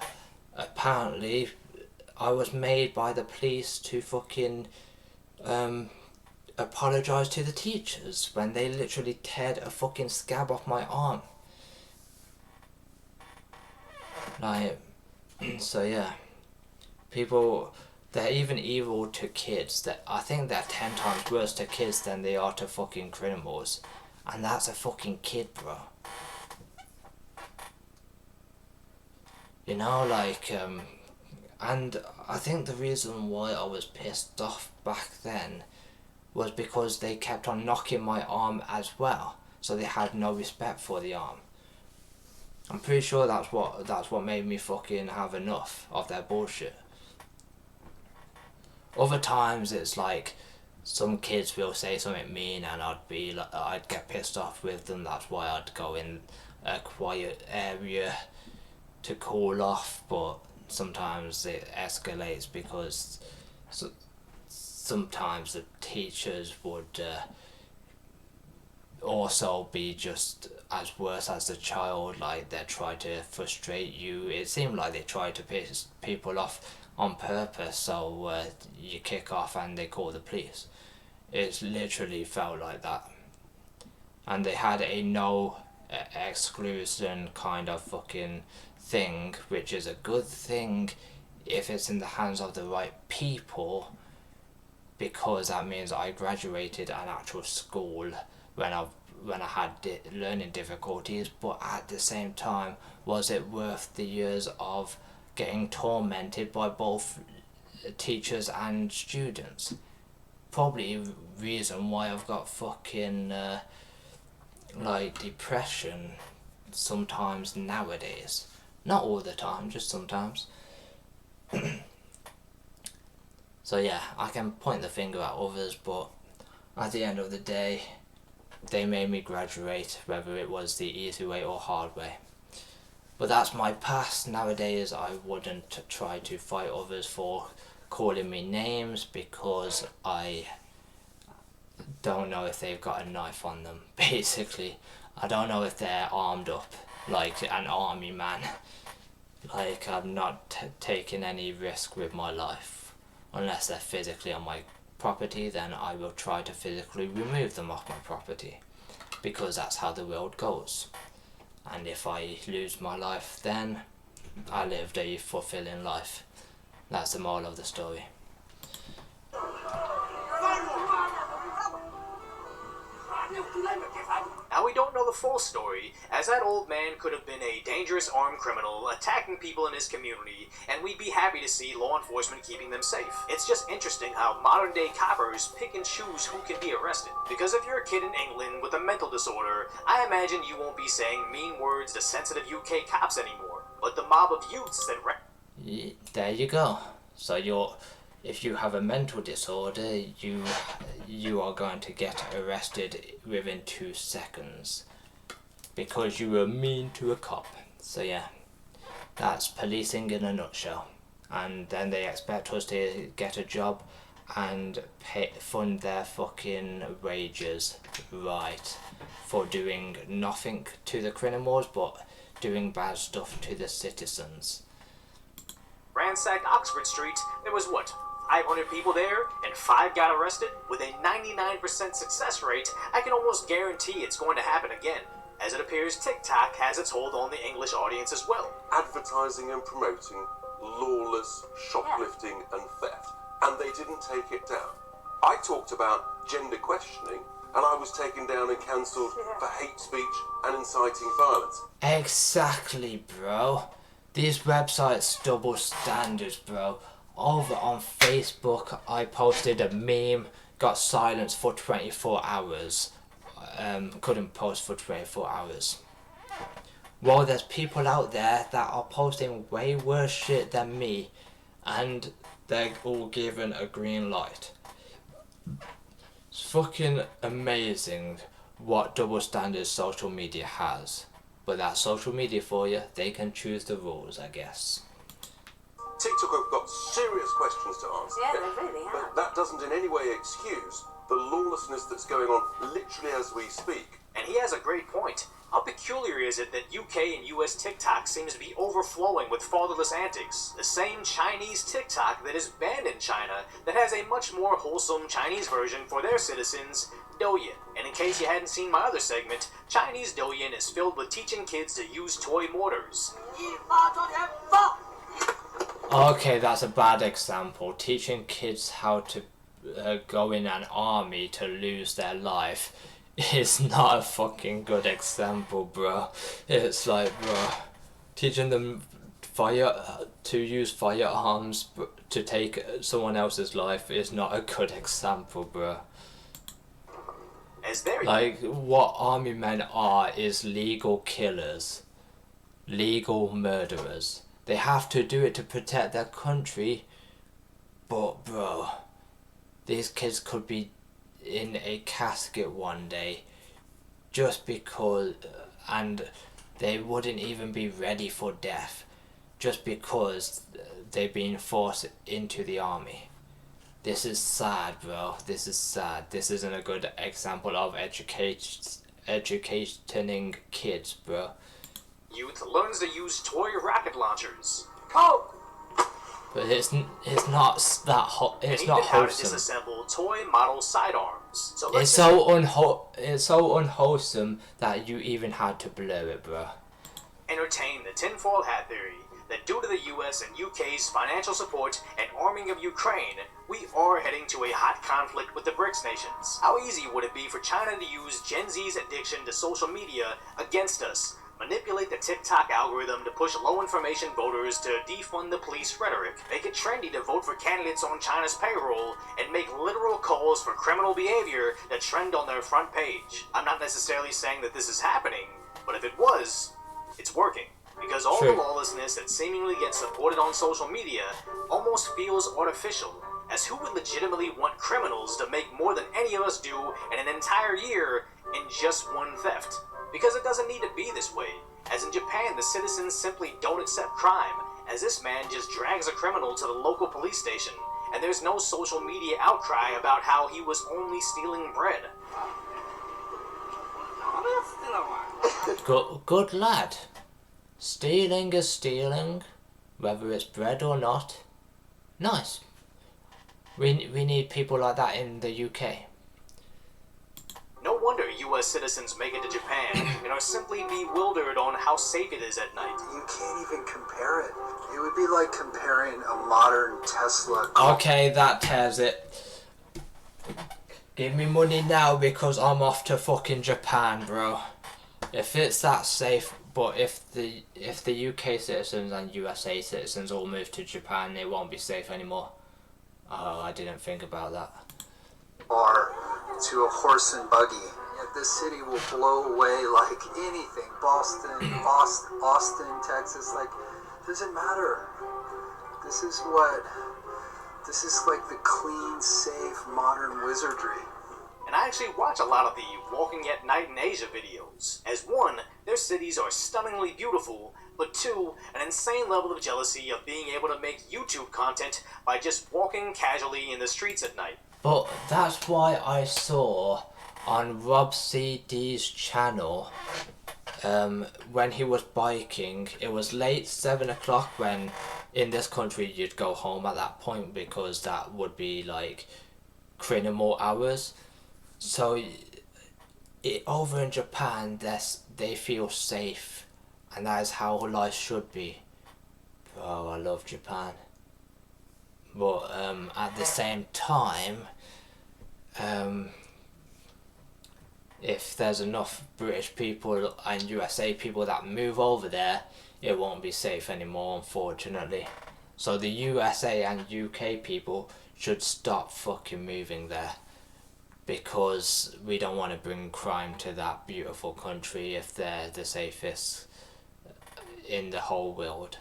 apparently I was made by the police to fucking apologise to the teachers when they literally teared a fucking scab off my arm. Like, so yeah, people, they're even evil to kids. I think they're 10 times worse to kids than they are to fucking criminals. And that's a fucking kid, bro. You know, like, and I think the reason why I was pissed off back then was because they kept on knocking my arm as well, so they had no respect for the arm. I'm pretty sure that's what made me fucking have enough of their bullshit. Other times it's like some kids will say something mean and I'd get pissed off with them. That's why I'd go in a quiet area to cool off, but sometimes it escalates because sometimes the teachers would also be just as worse as the child. Like, they try to frustrate you. It seemed like they tried to piss people off on purpose, so you kick off and they call the police. It literally felt like that. And they had a no exclusion kind of fucking thing, which is a good thing if it's in the hands of the right people, because that means I graduated an actual school when I had learning difficulties. But at the same time, was it worth the years of getting tormented by both teachers and students? Probably reason why I've got fucking like depression sometimes nowadays. Not all the time, just sometimes. So yeah, I can point the finger at others, but at the end of the day, they made me graduate, whether it was the easy way or hard way. But that's my past. Nowadays, I wouldn't try to fight others for calling me names, because I don't know if they've got a knife on them, basically. I don't know if they're armed up like an army man. Like, I'm not taking any risk with my life. Unless they're physically on my property, then I will try to physically remove them off my property, because that's how the world goes. And if I lose my life, then I lived a fulfilling life. That's the moral of the story. Now, we don't know the full story, as that old man could have been a dangerous armed criminal attacking people in his community, and we'd be happy to see law enforcement keeping them safe. It's just interesting how modern-day coppers pick and choose who can be arrested. Because if you're a kid in England with a mental disorder, I imagine you won't be saying mean words to sensitive UK cops anymore. But the mob of youths that... There you go. So if you have a mental disorder, you are going to get arrested within 2 seconds because you were mean to a cop. So yeah, that's policing in a nutshell. And then they expect us to get a job and fund their fucking wages, right, for doing nothing to the criminals but doing bad stuff to the citizens. Ransacked Oxford Street, there was what? 500 people there, and 5 got arrested? With a 99% success rate, I can almost guarantee it's going to happen again, as it appears TikTok has its hold on the English audience as well. Advertising and promoting lawless shoplifting and theft, and they didn't take it down. I talked about gender questioning, and I was taken down and cancelled for hate speech and inciting violence. Exactly, bro. These websites double standards, bro. Over on Facebook, I posted a meme, got silenced for 24 hours. Couldn't post for 24 hours. Well, there's people out there that are posting way worse shit than me, and they're all given a green light. It's fucking amazing what double standards social media has. But that's social media for you. They can choose the rules, I guess. TikTok have got serious questions to answer. Yeah, they really have. But that doesn't in any way excuse the lawlessness that's going on literally as we speak. And he has a great point. How peculiar is it that UK and US TikTok seems to be overflowing with fatherless antics? The same Chinese TikTok that is banned in China that has a much more wholesome Chinese version for their citizens, Douyin. And in case you hadn't seen my other segment, Chinese Douyin is filled with teaching kids to use toy mortars. Okay, that's a bad example. Teaching kids how to go in an army to lose their life is not a fucking good example, bro. It's like, bro, teaching them to use firearms to take someone else's life is not a good example, bro. Like, what army men are is legal killers, legal murderers. They have to do it to protect their country, but bro, these kids could be in a casket one day just because, and they wouldn't even be ready for death just because they've been forced into the army. This is sad, bro. This is sad. This isn't a good example of educating kids, bro. Youth learns to use toy rocket launchers. Coke! But it's not that hot. It's not how to wholesome. disassemble toy model sidearms. So It's so unwholesome that you even had to blur it, bro. entertain the tinfoil hat theory that due to the US and UK's financial support and arming of Ukraine, we are heading to a hot conflict with the BRICS nations. How easy would it be for China to use Gen Z's addiction to social media against us, manipulate the TikTok algorithm to push low-information voters to defund the police rhetoric, make it trendy to vote for candidates on China's payroll, and make literal calls for criminal behavior that trend on their front page. I'm not necessarily saying that this is happening, but if it was, it's working. Because all the lawlessness that seemingly gets supported on social media almost feels artificial, as who would legitimately want criminals to make more than any of us do in an entire year in just one theft? Because it doesn't need to be this way, as in Japan the citizens simply don't accept crime, as this man just drags a criminal to the local police station, and there's no social media outcry about how he was only stealing bread. Good lad. Stealing is stealing, whether it's bread or not. Nice. We need people like that in the UK. No wonder US citizens make it to Japan and are simply bewildered on how safe it is at night. You can't even compare it. It would be like comparing a modern Tesla. Okay, that tears it. Give me money now because I'm off to fucking Japan, bro. If it's that safe, but if the UK citizens and USA citizens all move to Japan, it won't be safe anymore. Oh, I didn't think about that. Or to a horse and buggy. Yet this city will blow away like anything. Boston, Austin, Texas, like, doesn't matter. This is like the clean, safe, modern wizardry. And I actually watch a lot of the Walking at Night in Asia videos. As one, their cities are stunningly beautiful, but two, an insane level of jealousy of being able to make YouTube content by just walking casually in the streets at night. But that's why I saw on Rob CD's channel, when he was biking, it was late 7 o'clock when in this country you'd go home at that point because that would be like criminal hours. So over in Japan, they feel safe, and that is how life should be. Bro, I love Japan. But at the same time, if there's enough British people and USA people that move over there, it won't be safe anymore, unfortunately. So the USA and UK people should stop fucking moving there, because we don't want to bring crime to that beautiful country if they're the safest in the whole world.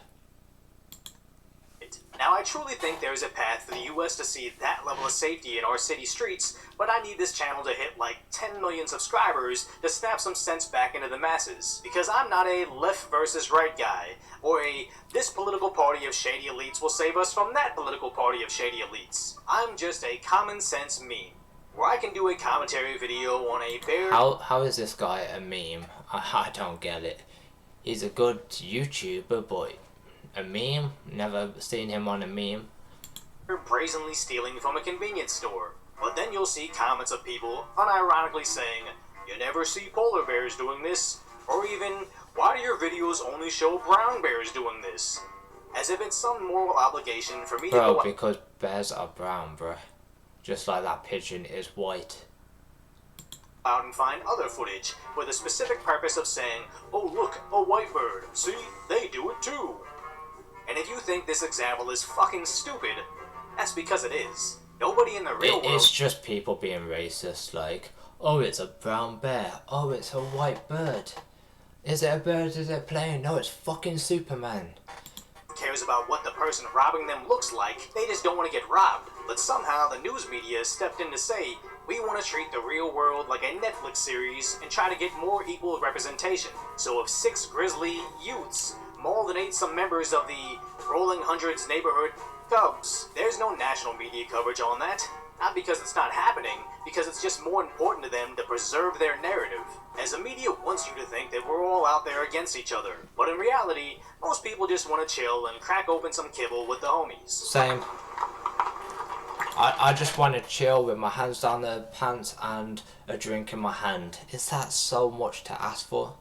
Now, I truly think there is a path for the US to see that level of safety in our city streets, but I need this channel to hit like 10 million subscribers to snap some sense back into the masses. Because I'm not a left versus right guy, or a this political party of shady elites will save us from that political party of shady elites. I'm just a common sense meme, where I can do a commentary video on a bear... How is this guy a meme? I don't get it. He's a good YouTuber, but a meme? Never seen him on a meme. brazenly stealing from a convenience store. But then you'll see comments of people unironically saying, "You never see polar bears doing this," or even, "Why do your videos only show brown bears doing this?" As if it's some moral obligation for me to go... Bro, because bears are brown, bro. Just like that pigeon is white. Out and find other footage with the specific purpose of saying, "Oh look, a white bird, see, they do it too." And if you think this example is fucking stupid, that's because it is. Nobody in the real world... It's just people being racist, like, "Oh, it's a brown bear, oh, it's a white bird. Is it a bird, is it a plane? No, it's fucking Superman." Cares about what the person robbing them looks like, they just don't want to get robbed. But somehow the news media stepped in to say, "We want to treat the real world like a Netflix series and try to get more equal representation." So if 6 grizzly youths mauled and ate some members of the Rolling Hundreds neighborhood Cubs, there's no national media coverage on that. Not because it's not happening, because it's just more important to them to preserve their narrative. As the media wants you to think that we're all out there against each other. But in reality, most people just want to chill and crack open some kibble with the homies. Same. I just want to chill with my hands down the pants and a drink in my hand. Is that so much to ask for?